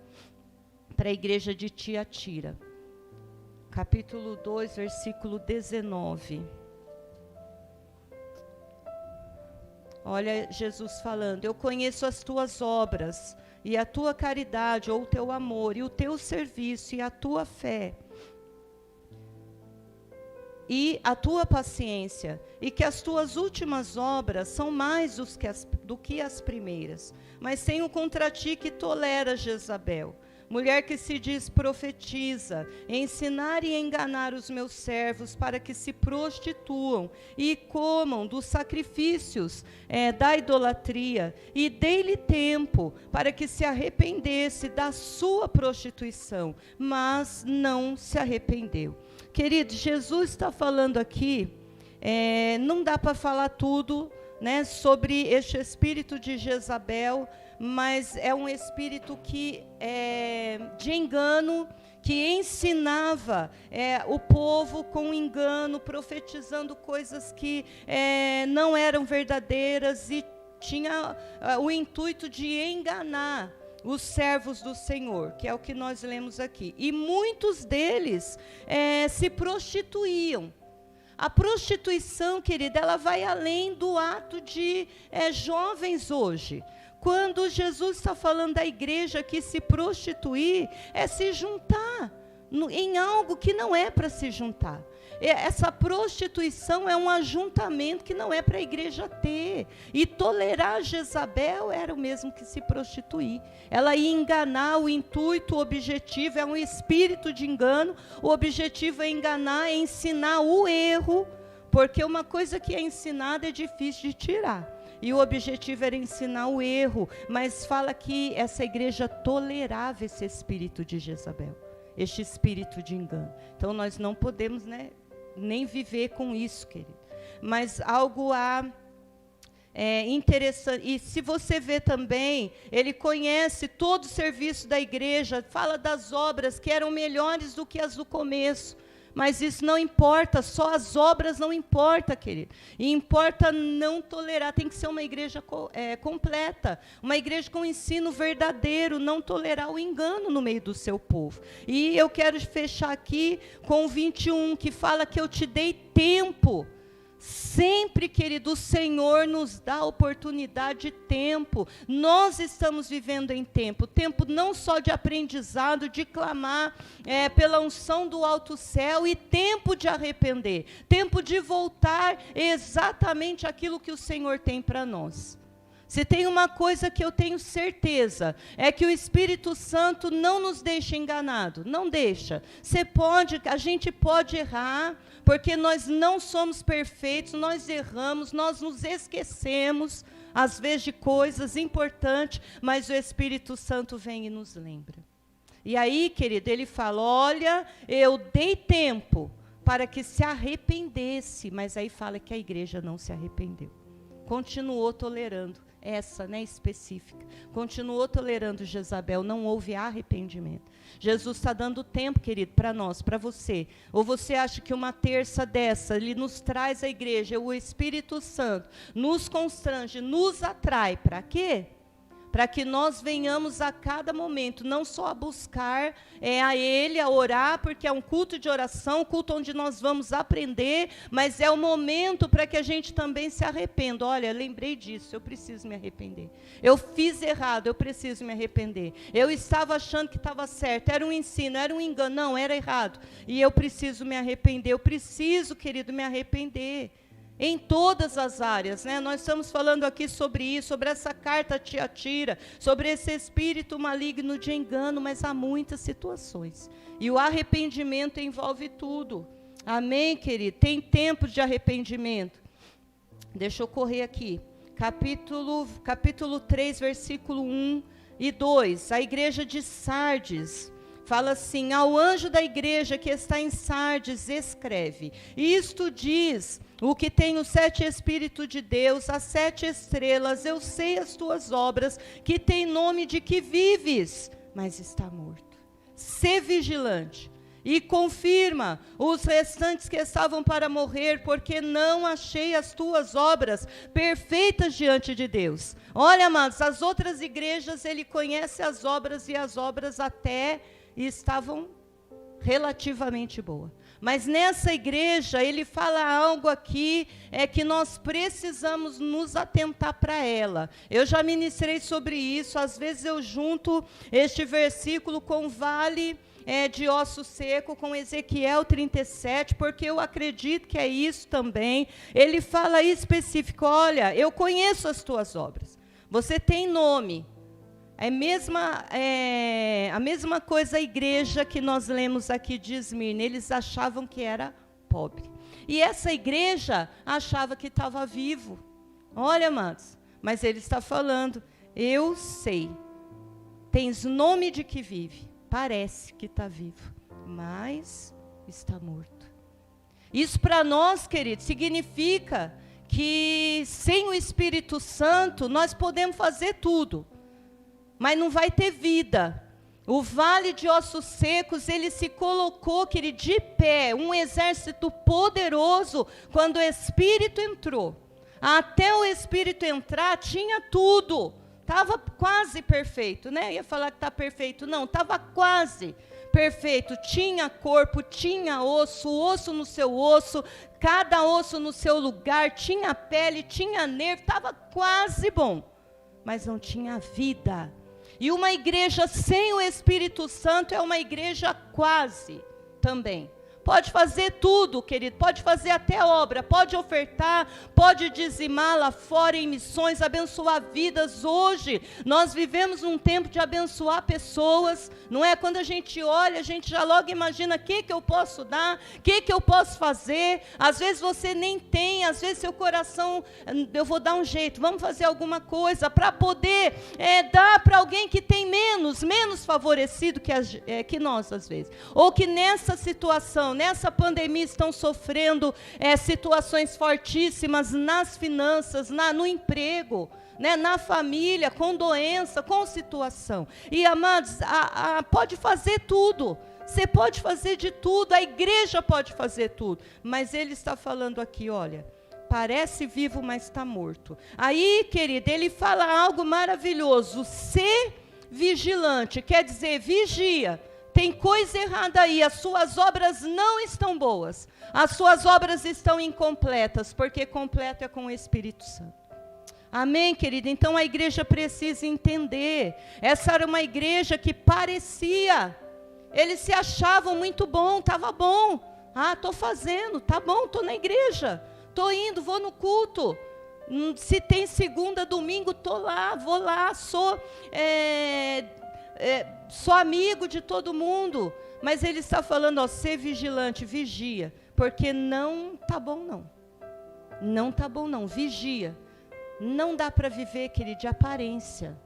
para a igreja de Tiatira. Capítulo 2, versículo 19. Olha Jesus falando, eu conheço as tuas obras, e a tua caridade, ou o teu amor, e o teu serviço, e a tua fé, e a tua paciência, e que as tuas últimas obras são mais do que as primeiras. Mas tenho contra ti que tolera Jezabel, mulher que se diz profetiza, ensinar e enganar os meus servos para que se prostituam e comam dos sacrifícios da idolatria, e dei-lhe tempo para que se arrependesse da sua prostituição, mas não se arrependeu. Querido, Jesus está falando aqui, não dá para falar tudo, sobre este espírito de Jezabel, mas é um espírito de engano, que ensinava o povo com engano, profetizando coisas que não eram verdadeiras, e tinha o intuito de enganar os servos do Senhor, que é o que nós lemos aqui. E muitos deles se prostituíam. A prostituição, querida, ela vai além do ato de jovens hoje. Quando Jesus está falando da igreja que se prostituir, é se juntar em algo que não é para se juntar. Essa prostituição é um ajuntamento que não é para a igreja ter. E tolerar Jezabel era o mesmo que se prostituir. Ela ia enganar, o intuito, o objetivo é um espírito de engano. O objetivo é enganar, é ensinar o erro, porque uma coisa que é ensinada é difícil de tirar. E o objetivo era ensinar o erro, mas fala que essa igreja tolerava esse espírito de Jezabel, este espírito de engano. Então nós não podemos, né, nem viver com isso, querido. Mas algo interessante, e se você vê também, ele conhece todo o serviço da igreja, fala das obras que eram melhores do que as do começo, mas isso não importa, só as obras não importa, querido, e importa não tolerar, tem que ser uma igreja completa, uma igreja com ensino verdadeiro, não tolerar o engano no meio do seu povo. E eu quero fechar aqui com o 21, que fala que eu te dei tempo. Sempre, querido, o Senhor nos dá oportunidade de tempo. Nós estamos vivendo em tempo não só de aprendizado, de clamar pela unção do alto céu, e tempo de arrepender, tempo de voltar exatamente aquilo que o Senhor tem para nós. Se tem uma coisa que eu tenho certeza, é que o Espírito Santo não nos deixa enganado, não deixa. A gente pode errar, porque nós não somos perfeitos, nós erramos, nós nos esquecemos, às vezes, de coisas importantes, mas o Espírito Santo vem e nos lembra. E aí, querido, ele fala, olha, eu dei tempo para que se arrependesse, mas aí fala que a igreja não se arrependeu. Continuou tolerando. Essa, né, específica, continuou tolerando Jezabel, não houve arrependimento. Jesus está dando tempo, querido, para nós, para você. Ou você acha que uma terça dessa, ele nos traz à igreja, o Espírito Santo nos constrange, nos atrai, para quê? Para que nós venhamos a cada momento, não só a buscar a Ele, a orar, porque é um culto de oração, culto onde nós vamos aprender, mas é o momento para que a gente também se arrependa. Olha, lembrei disso, eu preciso me arrepender. Eu fiz errado, eu preciso me arrepender. Eu estava achando que estava certo, era um ensino, era um engano, não, era errado. E eu preciso me arrepender, eu preciso, querido, me arrepender. Em todas as áreas, né? Nós estamos falando aqui sobre isso, sobre essa carta a Tiatira, sobre esse espírito maligno de engano, mas há muitas situações. E o arrependimento envolve tudo. Amém, querido? Tem tempo de arrependimento. Deixa eu correr aqui. Capítulo 3, versículo 1 e 2. A igreja de Sardes fala assim, ao anjo da igreja que está em Sardes, escreve, isto diz o que tem os 7 Espíritos de Deus, as 7 estrelas, eu sei as tuas obras, que tem nome de que vives, mas está morto. Sê vigilante e confirma os restantes que estavam para morrer, porque não achei as tuas obras perfeitas diante de Deus. Olha, amados, as outras igrejas, ele conhece as obras, e as obras até estavam relativamente boas. Mas nessa igreja, ele fala algo aqui, que nós precisamos nos atentar para ela. Eu já ministrei sobre isso, às vezes eu junto este versículo com o vale de osso seco, com Ezequiel 37, porque eu acredito que é isso também. Ele fala específico, olha, eu conheço as tuas obras, você tem nome. A mesma coisa a igreja que nós lemos aqui de Esmirna, eles achavam que era pobre. E essa igreja achava que estava vivo. Olha, amados, mas ele está falando, eu sei, tens nome de que vive, parece que está vivo, mas está morto. Isso para nós, queridos, significa que sem o Espírito Santo nós podemos fazer tudo, mas não vai ter vida. O vale de ossos secos, ele se colocou, querido, de pé, um exército poderoso, quando o Espírito entrou. Até o Espírito entrar, tinha tudo, estava quase perfeito, né? Ia falar que está perfeito, não, estava quase perfeito, tinha corpo, tinha osso, o osso no seu osso, cada osso no seu lugar, tinha pele, tinha nervo, estava quase bom, mas não tinha vida. E uma igreja sem o Espírito Santo é uma igreja quase também. pode fazer tudo, querido, pode fazer até obra, pode ofertar, pode dizimar lá fora em missões, abençoar vidas. Hoje, nós vivemos um tempo de abençoar pessoas, não é? Quando a gente olha, a gente já logo imagina o que eu posso dar, o que eu posso fazer. Às vezes você nem tem, às vezes seu coração, eu vou dar um jeito, vamos fazer alguma coisa para poder dar para alguém que tem menos favorecido que nós, às vezes. Ou que nessa situação, nessa pandemia, estão sofrendo situações fortíssimas nas finanças, no emprego, né, na família, com doença, com situação. E, amados, pode fazer tudo. Você pode fazer de tudo, a igreja pode fazer tudo. Mas ele está falando aqui, olha, parece vivo, mas está morto. Aí, querido, ele fala algo maravilhoso. Ser vigilante, quer dizer, vigia. Tem coisa errada aí, as suas obras não estão boas. As suas obras estão incompletas, porque completo é com o Espírito Santo. Amém, querido? Então a igreja precisa entender. Essa era uma igreja que parecia, eles se achavam muito bom, estava bom. Estou fazendo, tá bom, estou na igreja. Estou indo, vou no culto. Se tem segunda, domingo, estou lá, vou lá, sou amigo de todo mundo. Mas ele está falando, ser vigilante, vigia. Porque não está bom, não. Não está bom, não. Vigia. Não dá para viver, querido, de aparência.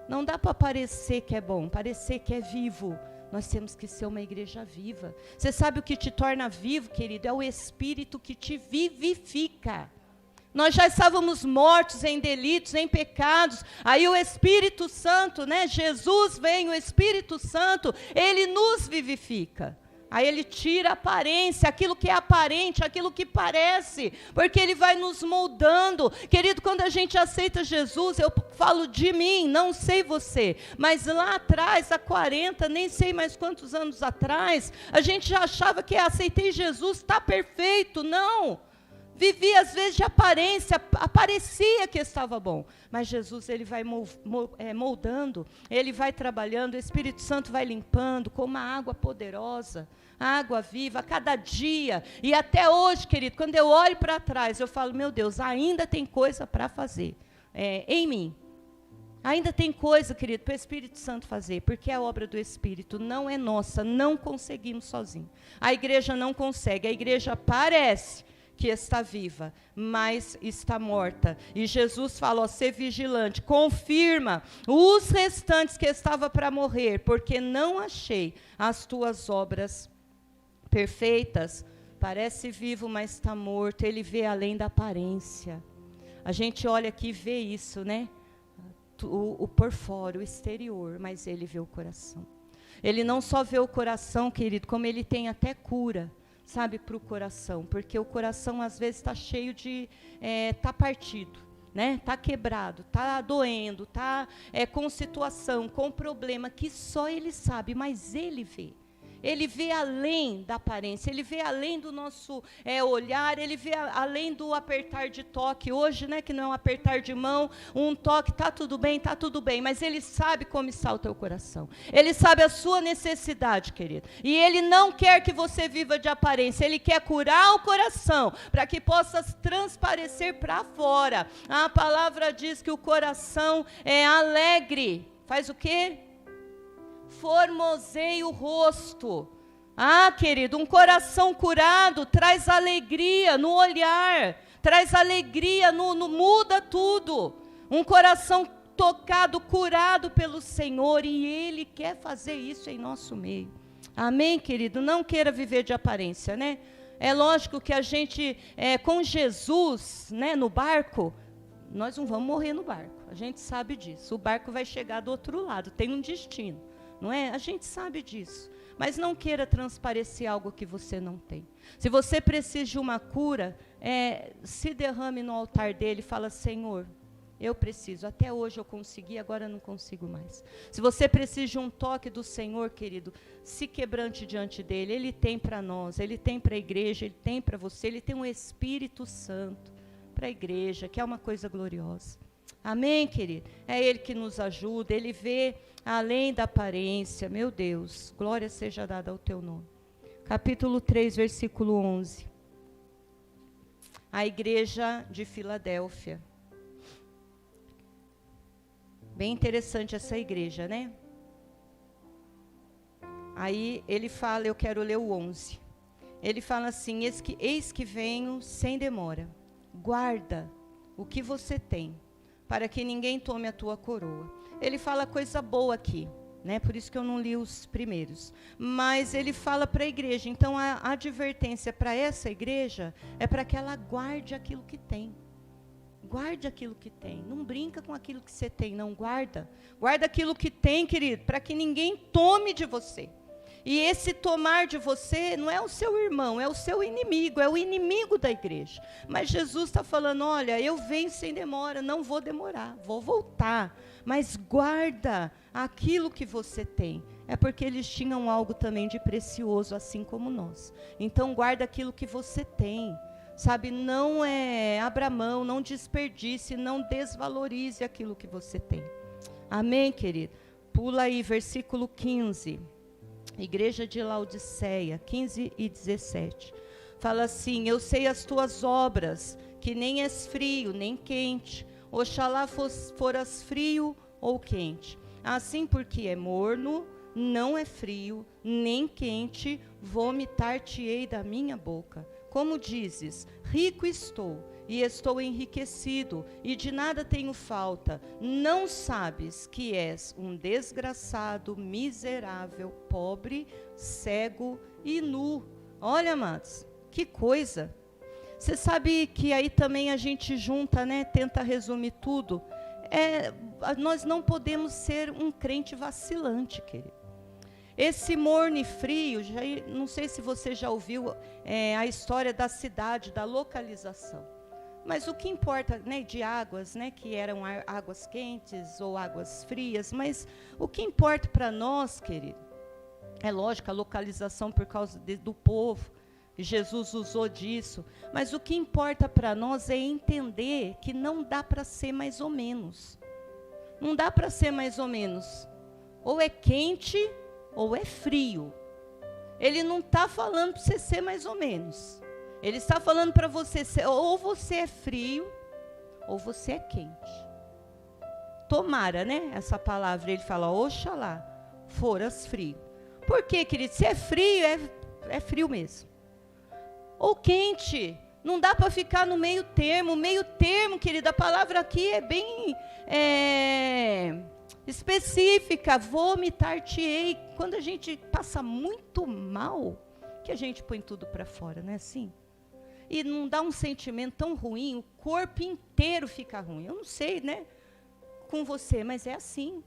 Não dá para parecer que é bom, parecer que é vivo. Nós temos que ser uma igreja viva. Você sabe o que te torna vivo, querido? É o Espírito que te vivifica. Nós já estávamos mortos em delitos, em pecados. Aí o Espírito Santo, né? Jesus vem, o Espírito Santo, ele nos vivifica. Aí ele tira a aparência, aquilo que é aparente, aquilo que parece, porque ele vai nos moldando. Querido, quando a gente aceita Jesus, eu falo de mim, não sei você, mas lá atrás, há 40, nem sei mais quantos anos atrás, a gente já achava que aceitei Jesus, está perfeito. Não. Vivia às vezes de aparência, parecia que estava bom, mas Jesus ele vai moldando, ele vai trabalhando, o Espírito Santo vai limpando com uma água poderosa, água viva, a cada dia. E até hoje, querido, quando eu olho para trás, eu falo, meu Deus, ainda tem coisa para fazer em mim. Ainda tem coisa, querido, para o Espírito Santo fazer, porque a obra do Espírito não é nossa, não conseguimos sozinhos. A igreja não consegue, a igreja parece que está viva, mas está morta. E Jesus falou, ser vigilante, confirma os restantes que estavam para morrer, porque não achei as tuas obras perfeitas. Parece vivo, mas está morto. Ele vê além da aparência. A gente olha aqui e vê isso, né? O por fora, o exterior, mas ele vê o coração. Ele não só vê o coração, querido, como ele tem até cura, sabe, para o coração, porque o coração às vezes está cheio de, está partido, né? Está quebrado, está doendo, está com situação, com problema, que só ele sabe, mas ele vê. Ele vê além da aparência, ele vê além do nosso olhar, ele vê além do apertar de toque. Hoje, né, que não é um apertar de mão, um toque, está tudo bem, mas ele sabe como está o teu coração. Ele sabe a sua necessidade, querido. E ele não quer que você viva de aparência, ele quer curar o coração, para que possas transparecer para fora. A palavra diz que o coração é alegre. Faz o quê? Formoseia o rosto. Querido, um coração curado traz alegria no olhar, traz alegria muda tudo. Um coração tocado, curado pelo Senhor, e Ele quer fazer isso em nosso meio. Amém, querido? Não queira viver de aparência, né? É lógico que a gente, com Jesus, né, no barco, nós não vamos morrer no barco, a gente sabe disso. O barco vai chegar do outro lado, tem um destino. Não é? A gente sabe disso. Mas não queira transparecer algo que você não tem. Se você precisa de uma cura, se derrame no altar dele e fala, Senhor, eu preciso. Até hoje eu consegui, agora não consigo mais. Se você precisa de um toque do Senhor, querido, se quebrante diante dele. Ele tem para nós, ele tem para a igreja, ele tem para você, ele tem um Espírito Santo para a igreja, que é uma coisa gloriosa. Amém, querido? É Ele que nos ajuda, Ele vê além da aparência. Meu Deus, glória seja dada ao Teu nome. capítulo 3, versículo 11. A igreja de Filadélfia. Bem interessante essa igreja, né? Aí ele fala, eu quero ler o 11. Ele fala assim, eis que venho sem demora. Guarda o que você tem, para que ninguém tome a tua coroa. Ele fala coisa boa aqui, né? Por isso que eu não li os primeiros. Mas ele fala para a igreja. Então a advertência para essa igreja é para que ela guarde aquilo que tem. Guarde aquilo que tem. Não brinca com aquilo que você tem, não guarda. Guarda aquilo que tem, querido, para que ninguém tome de você. E esse tomar de você não é o seu irmão, é o seu inimigo, é o inimigo da igreja. Mas Jesus está falando, olha, eu venho sem demora, não vou demorar, vou voltar. Mas guarda aquilo que você tem. É porque eles tinham algo também de precioso, assim como nós. Então guarda aquilo que você tem. Sabe, não abra mão, não desperdice, não desvalorize aquilo que você tem. Amém, querido? Pula aí, versículo 15. Igreja de Laodiceia, 15 e 17. Fala assim, eu sei as tuas obras, que nem és frio, nem quente. Oxalá foras frio ou quente. Assim, porque é morno, não é frio, nem quente, vomitar-te-ei da minha boca. Como dizes, rico estou, e estou enriquecido, e de nada tenho falta. Não sabes que és um desgraçado, miserável, pobre, cego e nu. Olha, amados, que coisa. Você sabe que aí também a gente junta, né? Tenta resumir tudo. Nós não podemos ser um crente vacilante, querido. Esse morno e frio, não sei se você já ouviu a história da cidade, da localização. Mas o que importa, né, de águas, né, que eram águas quentes ou águas frias, mas o que importa para nós, querido, é lógico, a localização por causa do povo, Jesus usou disso, mas o que importa para nós é entender que não dá para ser mais ou menos. Não dá para ser mais ou menos. Ou é quente ou é frio. Ele não está falando para você ser mais ou menos. Ele está falando para você ser, ou você é frio, ou você é quente. Tomara, né? Essa palavra, ele fala, oxalá, foras frio. Por quê, querido? Se é frio, é frio mesmo. Ou quente, não dá para ficar no meio termo. Meio termo, querido, a palavra aqui é bem específica, vomitar-te-ei. Quando a gente passa muito mal, que a gente põe tudo para fora, não é assim? E não dá um sentimento tão ruim, o corpo inteiro fica ruim. Eu não sei, né, com você, mas é assim.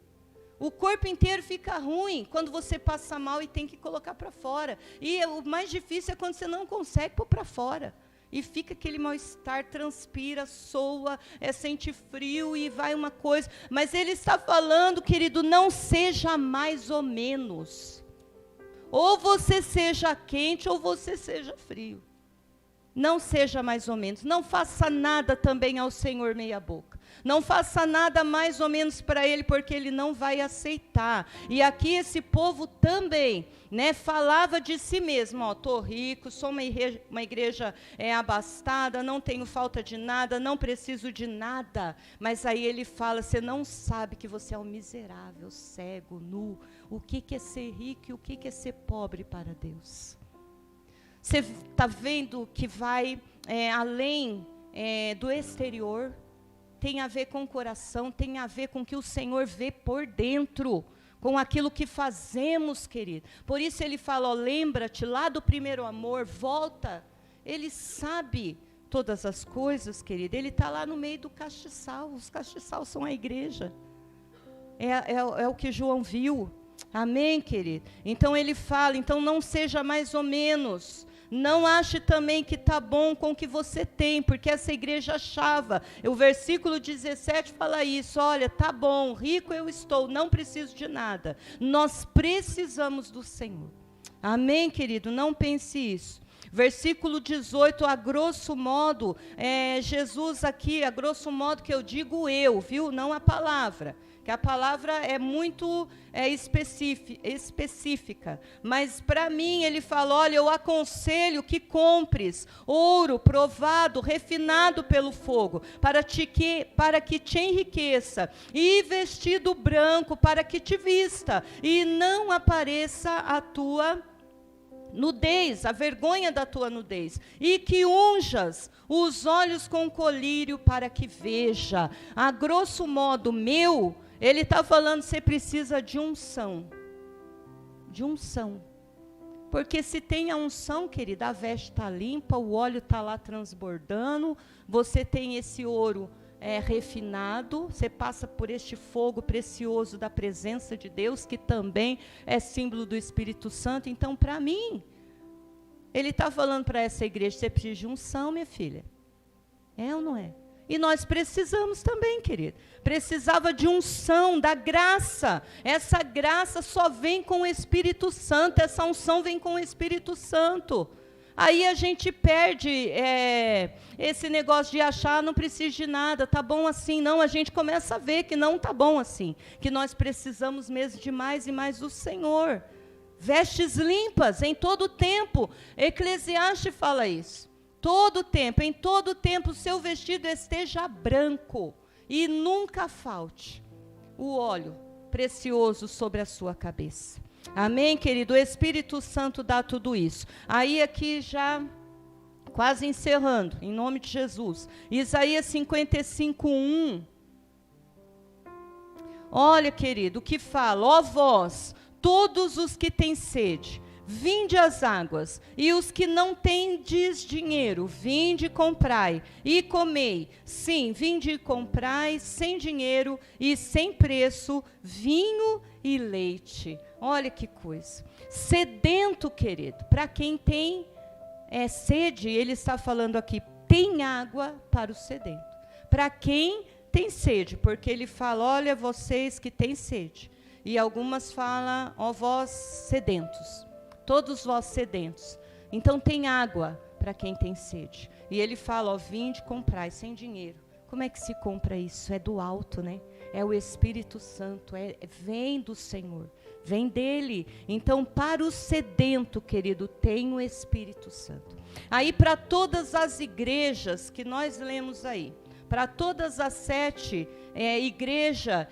O corpo inteiro fica ruim quando você passa mal e tem que colocar para fora. E o mais difícil é quando você não consegue pôr para fora. E fica aquele mal-estar, transpira, soa, sente frio e vai uma coisa. Mas ele está falando, querido, não seja mais ou menos. Ou você seja quente ou você seja frio. Não seja mais ou menos. Não faça nada também ao Senhor meia boca. Não faça nada mais ou menos para Ele, porque Ele não vai aceitar. E aqui esse povo também, né, falava de si mesmo, ó, estou rico, sou uma igreja abastada, não tenho falta de nada, não preciso de nada. Mas aí ele fala, você não sabe que você é um miserável, cego, nu. O que é ser rico e o que é ser pobre para Deus? Você está vendo que vai além do exterior, tem a ver com o coração, tem a ver com o que o Senhor vê por dentro, com aquilo que fazemos, querido. Por isso ele fala, ó, lembra-te lá do primeiro amor, volta. Ele sabe todas as coisas, querido. Ele está lá no meio do castiçal, os castiçal são a igreja. É o que João viu. Amém, querido? Então ele fala, então não seja mais ou menos. Não ache também que está bom com o que você tem, porque essa igreja achava. O versículo 17 fala isso, olha, tá bom, rico eu estou, não preciso de nada. Nós precisamos do Senhor. Amém, querido? Não pense isso. Versículo 18, a grosso modo, Jesus aqui, a grosso modo que eu digo eu, viu? Não a palavra. que a palavra é muito específica, mas para mim ele fala, olha, eu aconselho que compres ouro provado, refinado pelo fogo, para que te enriqueça, e vestido branco para que te vista, e não apareça a tua nudez, a vergonha da tua nudez, e que unjas os olhos com colírio para que veja. A grosso modo, ele está falando, você precisa de unção, porque se tem a unção, querida, a veste está limpa, o óleo está lá transbordando, você tem esse ouro refinado, você passa por este fogo precioso da presença de Deus, que também é símbolo do Espírito Santo. Então, para mim, ele está falando para essa igreja, você precisa de unção, minha filha. É ou não é? E nós precisamos também, querido. Precisava de unção, da graça. Essa graça só vem com o Espírito Santo, essa unção vem com o Espírito Santo. Aí a gente perde esse negócio de achar, não preciso de nada, tá bom assim. Não, a gente começa a ver que não tá bom assim, que nós precisamos mesmo de mais e mais do Senhor. Vestes limpas em todo o tempo. Eclesiastes fala isso. Todo tempo, em todo tempo, o seu vestido esteja branco e nunca falte o óleo precioso sobre a sua cabeça. Amém, querido? O Espírito Santo dá tudo isso. Aí aqui já quase encerrando, em nome de Jesus. Isaías 55:1. Olha, querido, o que fala? Ó vós, todos os que têm sede, vinde às águas, e os que não tendes dinheiro, vinde e comprai, e comei. Sim, vinde e comprai, sem dinheiro e sem preço, vinho e leite. Olha que coisa. Sedento, querido, para quem tem sede, ele está falando aqui, tem água para o sedento. Para quem tem sede, porque ele fala, olha vocês que têm sede. E algumas falam, ó vós sedentos. Todos vós sedentos. Então tem água para quem tem sede. E ele fala, ó, vinde comprai sem dinheiro. Como é que se compra isso? É do alto, né? É o Espírito Santo, vem do Senhor, vem dele. Então, para o sedento, querido, tem o Espírito Santo. Aí, para todas as igrejas que nós lemos aí, para todas as 7 igrejas,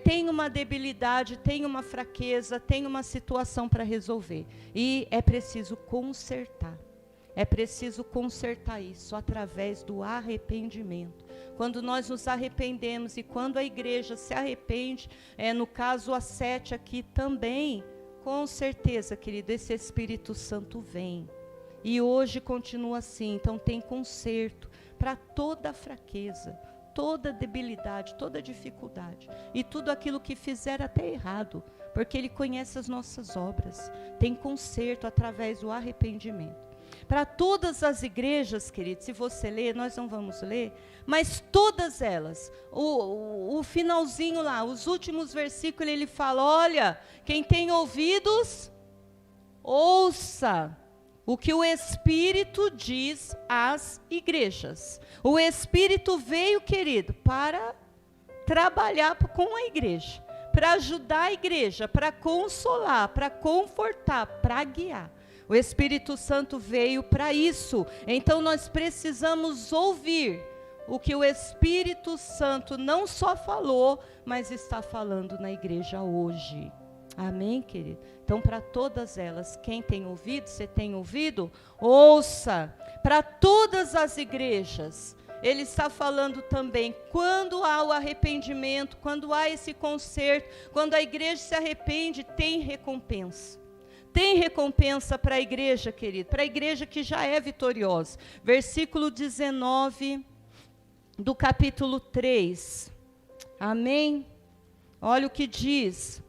tem uma debilidade, tem uma fraqueza, tem uma situação para resolver. E é preciso consertar. É preciso consertar isso através do arrependimento. Quando nós nos arrependemos e quando a igreja se arrepende, no caso a 7 aqui também, com certeza, querido, esse Espírito Santo vem. E hoje continua assim, então tem conserto para toda fraqueza, toda debilidade, toda dificuldade. E tudo aquilo que fizer até errado, porque Ele conhece as nossas obras. Tem conserto através do arrependimento. Para todas as igrejas, querido, se você ler, nós não vamos ler, mas todas elas, o finalzinho lá, os últimos versículos, ele fala, olha, quem tem ouvidos, ouça o que o Espírito diz às igrejas. O Espírito veio, querido, para trabalhar com a igreja, para ajudar a igreja, para consolar, para confortar, para guiar. O Espírito Santo veio para isso. Então nós precisamos ouvir o que o Espírito Santo não só falou, mas está falando na igreja hoje. Amém, querido? Então, para todas elas, quem tem ouvido, você tem ouvido? Ouça. Para todas as igrejas, ele está falando também, quando há o arrependimento, quando há esse conserto, quando a igreja se arrepende, tem recompensa. Tem recompensa para a igreja, querido, para a igreja que já é vitoriosa. Versículo 19 do capítulo 3. Amém? Olha o que diz.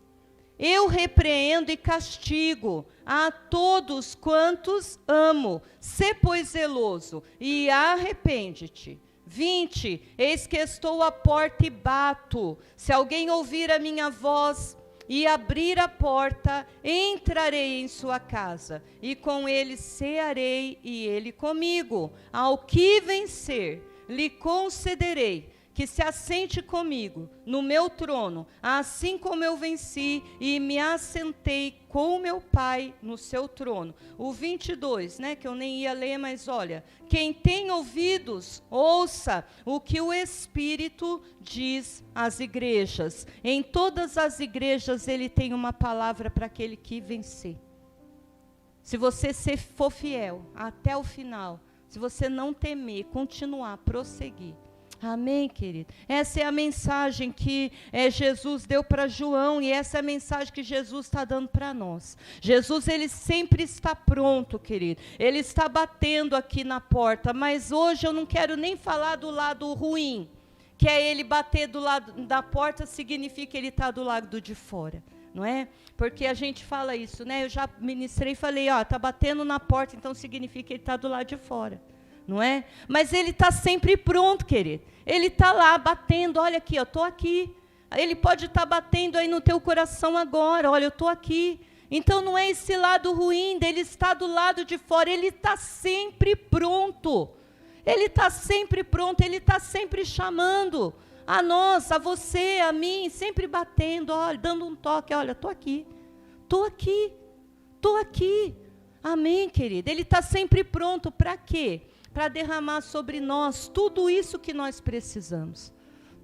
Eu repreendo e castigo a todos quantos amo. Sê, pois, zeloso e arrepende-te. 20. Eis que estou à porta e bato. Se alguém ouvir a minha voz e abrir a porta, entrarei em sua casa, e com ele cearei, e ele comigo. Ao que vencer, lhe concederei que se assente comigo no meu trono, assim como eu venci e me assentei com o meu Pai no seu trono. O 22, né, que eu nem ia ler, mas olha, quem tem ouvidos, ouça o que o Espírito diz às igrejas. Em todas as igrejas ele tem uma palavra para aquele que vencer. Se você for fiel até o final, se você não temer, continuar, prosseguir. Amém, querido? Essa é a mensagem que Jesus deu para João, e essa é a mensagem que Jesus está dando para nós. Jesus, ele sempre está pronto, querido. Ele está batendo aqui na porta, mas hoje eu não quero nem falar do lado ruim, que é ele bater do lado da porta, significa que ele está do lado de fora. Não é? Porque a gente fala isso, né? Eu já ministrei e falei, ó, está batendo na porta, então significa que ele está do lado de fora. Não é? Mas ele está sempre pronto, querido. Ele está lá batendo, olha aqui, eu estou aqui. Ele pode estar batendo aí no teu coração agora, olha, eu estou aqui. Então não é esse lado ruim dele estar do lado de fora, ele está sempre pronto. Ele está sempre pronto, ele está sempre chamando a nós, a você, a mim, sempre batendo, olha, dando um toque, olha, estou aqui, estou aqui, estou aqui. Amém, querido? Ele está sempre pronto para quê? Para derramar sobre nós tudo isso que nós precisamos.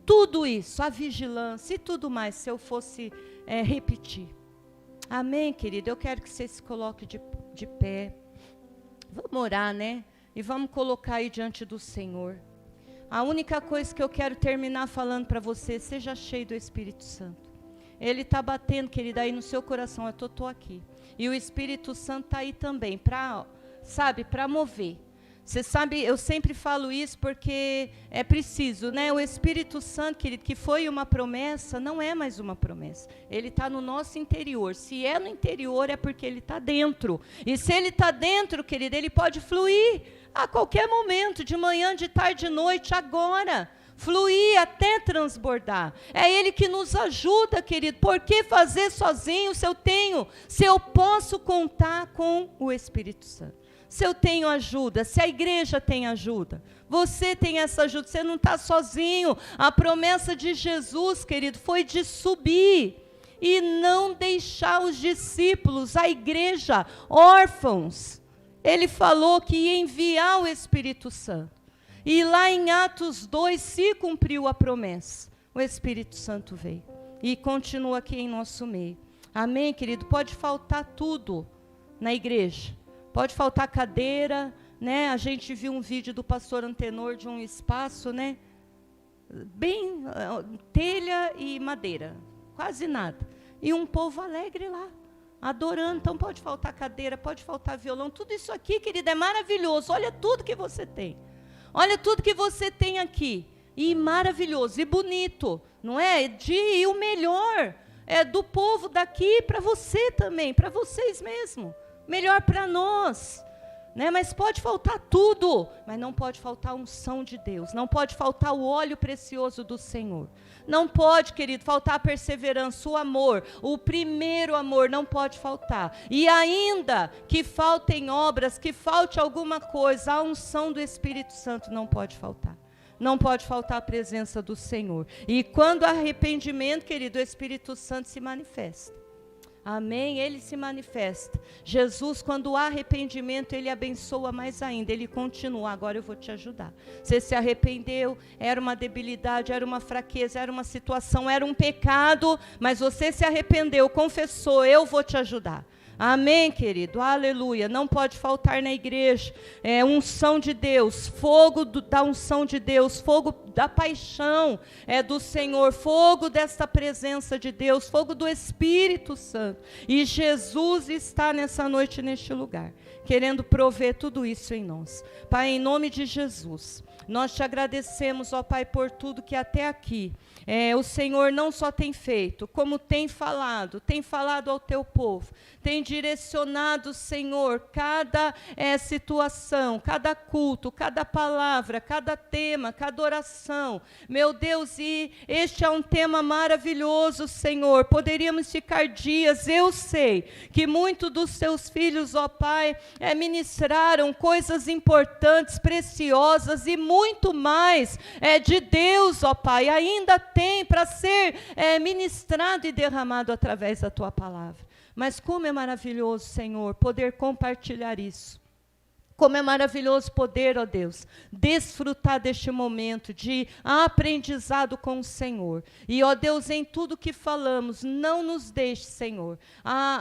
Tudo isso, a vigilância e tudo mais, se eu fosse repetir. Amém, querido? Eu quero que você se coloque de pé. Vamos orar, né? E vamos colocar aí diante do Senhor. A única coisa que eu quero terminar falando para você, seja cheio do Espírito Santo. Ele está batendo, querida, aí no seu coração, eu estou aqui. E o Espírito Santo está aí também, para mover. Você sabe, eu sempre falo isso porque é preciso, né? O Espírito Santo, querido, que foi uma promessa, não é mais uma promessa. Ele está no nosso interior. Se é no interior, é porque ele está dentro. E se ele está dentro, querido, ele pode fluir a qualquer momento, de manhã, de tarde, de noite, agora. Fluir até transbordar. É Ele que nos ajuda, querido. Por que fazer sozinho se eu posso contar com o Espírito Santo? Se eu tenho ajuda, se a igreja tem ajuda, você tem essa ajuda, você não está sozinho. A promessa de Jesus, querido, foi de subir e não deixar os discípulos, a igreja, órfãos. Ele falou que ia enviar o Espírito Santo. E lá em Atos 2 se cumpriu a promessa. O Espírito Santo veio e continua aqui em nosso meio. Amém, querido? Pode faltar tudo na igreja. Pode faltar cadeira, né? A gente viu um vídeo do pastor Antenor de um espaço, né? Bem, telha e madeira, quase nada. E um povo alegre lá, adorando. Então pode faltar cadeira, pode faltar violão. Tudo isso aqui, querida, é maravilhoso. Olha tudo que você tem. Olha tudo que você tem aqui. E maravilhoso, e bonito, não é? E o melhor é do povo daqui para você também, para vocês mesmos. Melhor para nós, né? Mas pode faltar tudo, mas não pode faltar a unção de Deus, não pode faltar o óleo precioso do Senhor, não pode, querido, faltar a perseverança, o amor, o primeiro amor, não pode faltar. E ainda que faltem obras, que falte alguma coisa, a unção do Espírito Santo não pode faltar. Não pode faltar a presença do Senhor. E quando há arrependimento, querido, o Espírito Santo se manifesta. Amém? Ele se manifesta. Jesus, quando há arrependimento, ele abençoa mais ainda. Ele continua, agora eu vou te ajudar. Você se arrependeu, era uma debilidade, era uma fraqueza, era uma situação, era um pecado, mas você se arrependeu, confessou, eu vou te ajudar. Amém, querido? Aleluia. Não pode faltar na igreja unção de Deus, fogo da unção de Deus, fogo da paixão do Senhor, fogo desta presença de Deus, fogo do Espírito Santo. E Jesus está nessa noite, neste lugar, querendo prover tudo isso em nós. Pai, em nome de Jesus, nós te agradecemos, ó Pai, por tudo que até aqui o Senhor não só tem feito, como tem falado ao teu povo, tem direcionado, Senhor, cada situação, cada culto, cada palavra, cada tema, cada oração, coração. Meu Deus, e este é um tema maravilhoso, Senhor. Poderíamos ficar dias, eu sei que muitos dos seus filhos, ó Pai, ministraram coisas importantes, preciosas e muito mais de Deus, ó Pai, ainda tem para ser ministrado e derramado através da Tua palavra. Mas como é maravilhoso, Senhor, poder compartilhar isso. Como é maravilhoso poder, ó Deus, desfrutar deste momento de aprendizado com o Senhor. E, ó Deus, em tudo que falamos, não nos deixe, Senhor,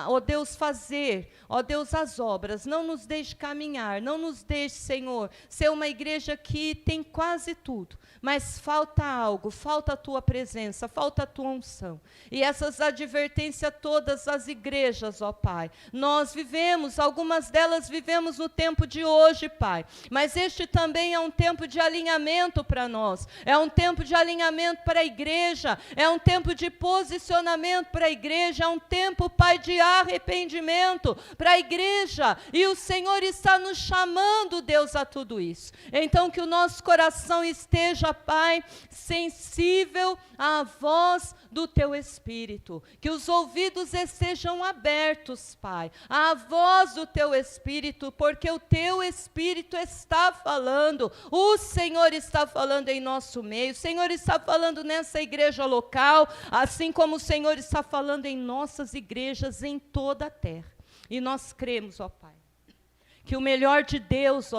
ó Deus, fazer, ó Deus, as obras, não nos deixe caminhar, não nos deixe, Senhor, ser uma igreja que tem quase tudo, mas falta algo, falta a Tua presença, falta a Tua unção. E essas advertências todas as igrejas, ó Pai, nós vivemos, algumas delas vivemos no tempo de hoje, Pai, mas este também é um tempo de alinhamento para nós, é um tempo de alinhamento para a igreja, é um tempo de posicionamento para a igreja, é um tempo, Pai, de arrependimento para a igreja, e o Senhor está nos chamando, Deus, a tudo isso. Então que o nosso coração esteja, Pai, sensível à voz do Teu Espírito, que os ouvidos estejam abertos, Pai, à voz do Teu Espírito, porque o Teu Espírito está falando, o Senhor está falando em nosso meio, o Senhor está falando nessa igreja local, assim como o Senhor está falando em nossas igrejas em toda a terra. E nós cremos, ó Pai, que o melhor de Deus,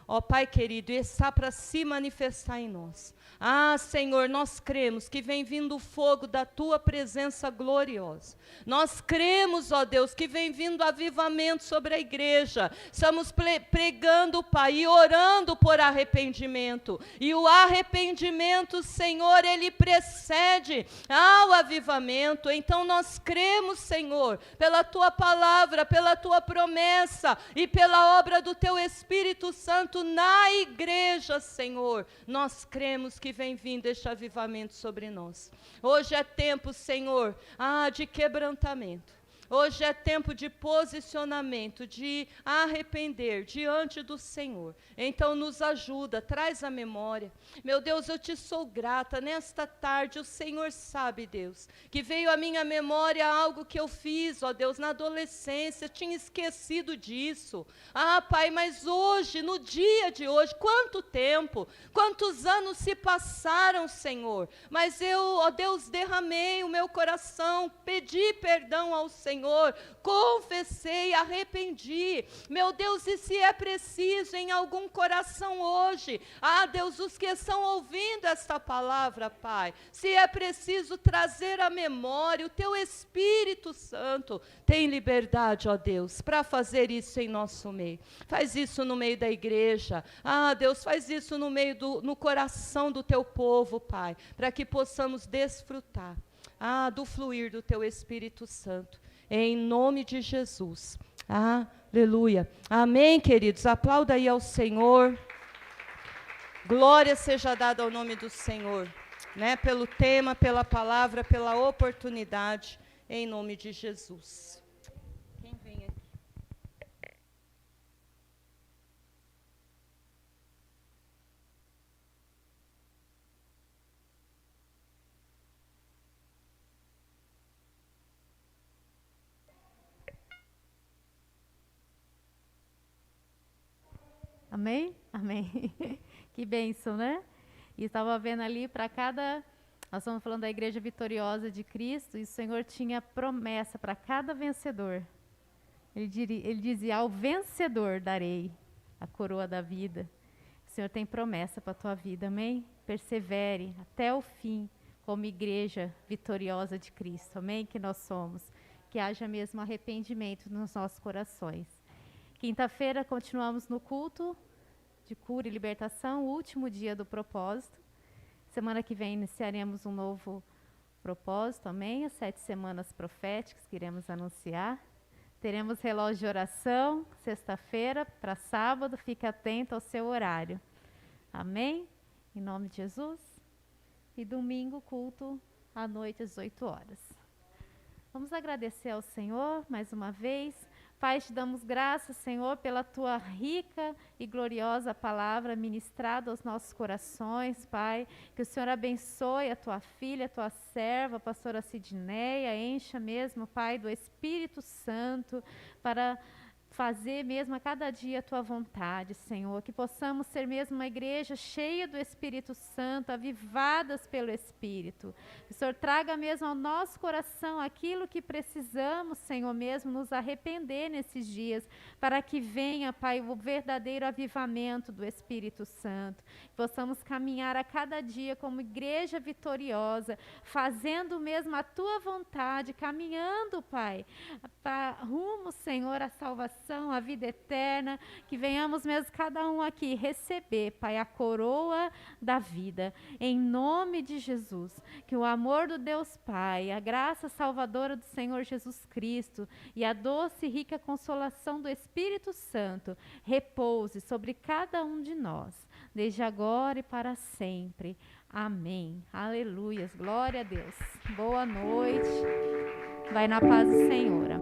ó Pai querido, está para se manifestar em nós. Ah, Senhor, nós cremos que vem vindo o fogo da Tua presença gloriosa. Nós cremos, ó Deus, que vem vindo avivamento sobre a igreja. Estamos pregando, Pai, e orando por arrependimento. E o arrependimento, Senhor, ele precede ao avivamento. Então nós cremos, Senhor, pela Tua palavra, pela Tua promessa e pela obra do Teu Espírito Santo na igreja, Senhor. Nós cremos que vem vindo este avivamento sobre nós. Hoje é tempo, Senhor, de quebrantamento. Hoje é tempo de posicionamento, de arrepender diante do Senhor. Então nos ajuda, traz a memória. Meu Deus, eu Te sou grata. Nesta tarde o Senhor sabe, Deus, que veio à minha memória algo que eu fiz, ó Deus, na adolescência, tinha esquecido disso. Ah, Pai, mas hoje, no dia de hoje, quanto tempo, quantos anos se passaram, Senhor, mas eu, ó Deus, derramei o meu coração, pedi perdão ao Senhor, confessei, arrependi. Meu Deus, e se é preciso em algum coração hoje, Deus, os que estão ouvindo esta palavra, Pai, se é preciso trazer à memória, o Teu Espírito Santo tem liberdade, ó Deus, para fazer isso em nosso meio. Faz isso no meio da igreja. Deus, faz isso no coração do Teu povo, Pai, para que possamos desfrutar do fluir do Teu Espírito Santo. Em nome de Jesus. Aleluia. Amém, queridos. Aplauda aí ao Senhor. Glória seja dada ao nome do Senhor, né? Pelo tema, pela palavra, pela oportunidade, em nome de Jesus. Quem vem aqui? Amém? Amém. Que bênção, né? E estava vendo ali para cada... Nós estamos falando da igreja vitoriosa de Cristo, e o Senhor tinha promessa para cada vencedor. Ele dizia, ao vencedor darei a coroa da vida. O Senhor tem promessa para a tua vida, amém? Persevere até o fim, como igreja vitoriosa de Cristo, amém? Que nós somos. Que haja mesmo arrependimento nos nossos corações. Quinta-feira continuamos no culto de cura e libertação, o último dia do propósito. Semana que vem iniciaremos um novo propósito, amém? As 7 semanas proféticas que iremos anunciar. Teremos relógio de oração, sexta-feira para sábado, fique atento ao seu horário. Amém? Em nome de Jesus. E domingo, culto à noite às 8 horas. Vamos agradecer ao Senhor mais uma vez Pai, te damos graças, Senhor, pela tua rica e gloriosa palavra ministrada aos nossos corações, Pai. Que o Senhor abençoe a tua filha, a tua serva, a pastora Sidneia, encha mesmo, Pai, do Espírito Santo para fazer mesmo a cada dia a tua vontade, Senhor. Que possamos ser mesmo uma igreja cheia do Espírito Santo, avivadas pelo Espírito. Que o Senhor traga mesmo ao nosso coração aquilo que precisamos, Senhor, mesmo nos arrepender nesses dias, para que venha, Pai, o verdadeiro avivamento do Espírito Santo. Que possamos caminhar a cada dia como igreja vitoriosa, fazendo mesmo a tua vontade, caminhando, Pai, rumo, Senhor, à salvação, a vida eterna, que venhamos mesmo cada um aqui receber, Pai, a coroa da vida, em nome de Jesus. Que o amor do Deus Pai, a graça salvadora do Senhor Jesus Cristo e a doce e rica consolação do Espírito Santo repouse sobre cada um de nós, desde agora e para sempre. Amém. Aleluias. Glória a Deus. Boa noite. Vai na paz do Senhor.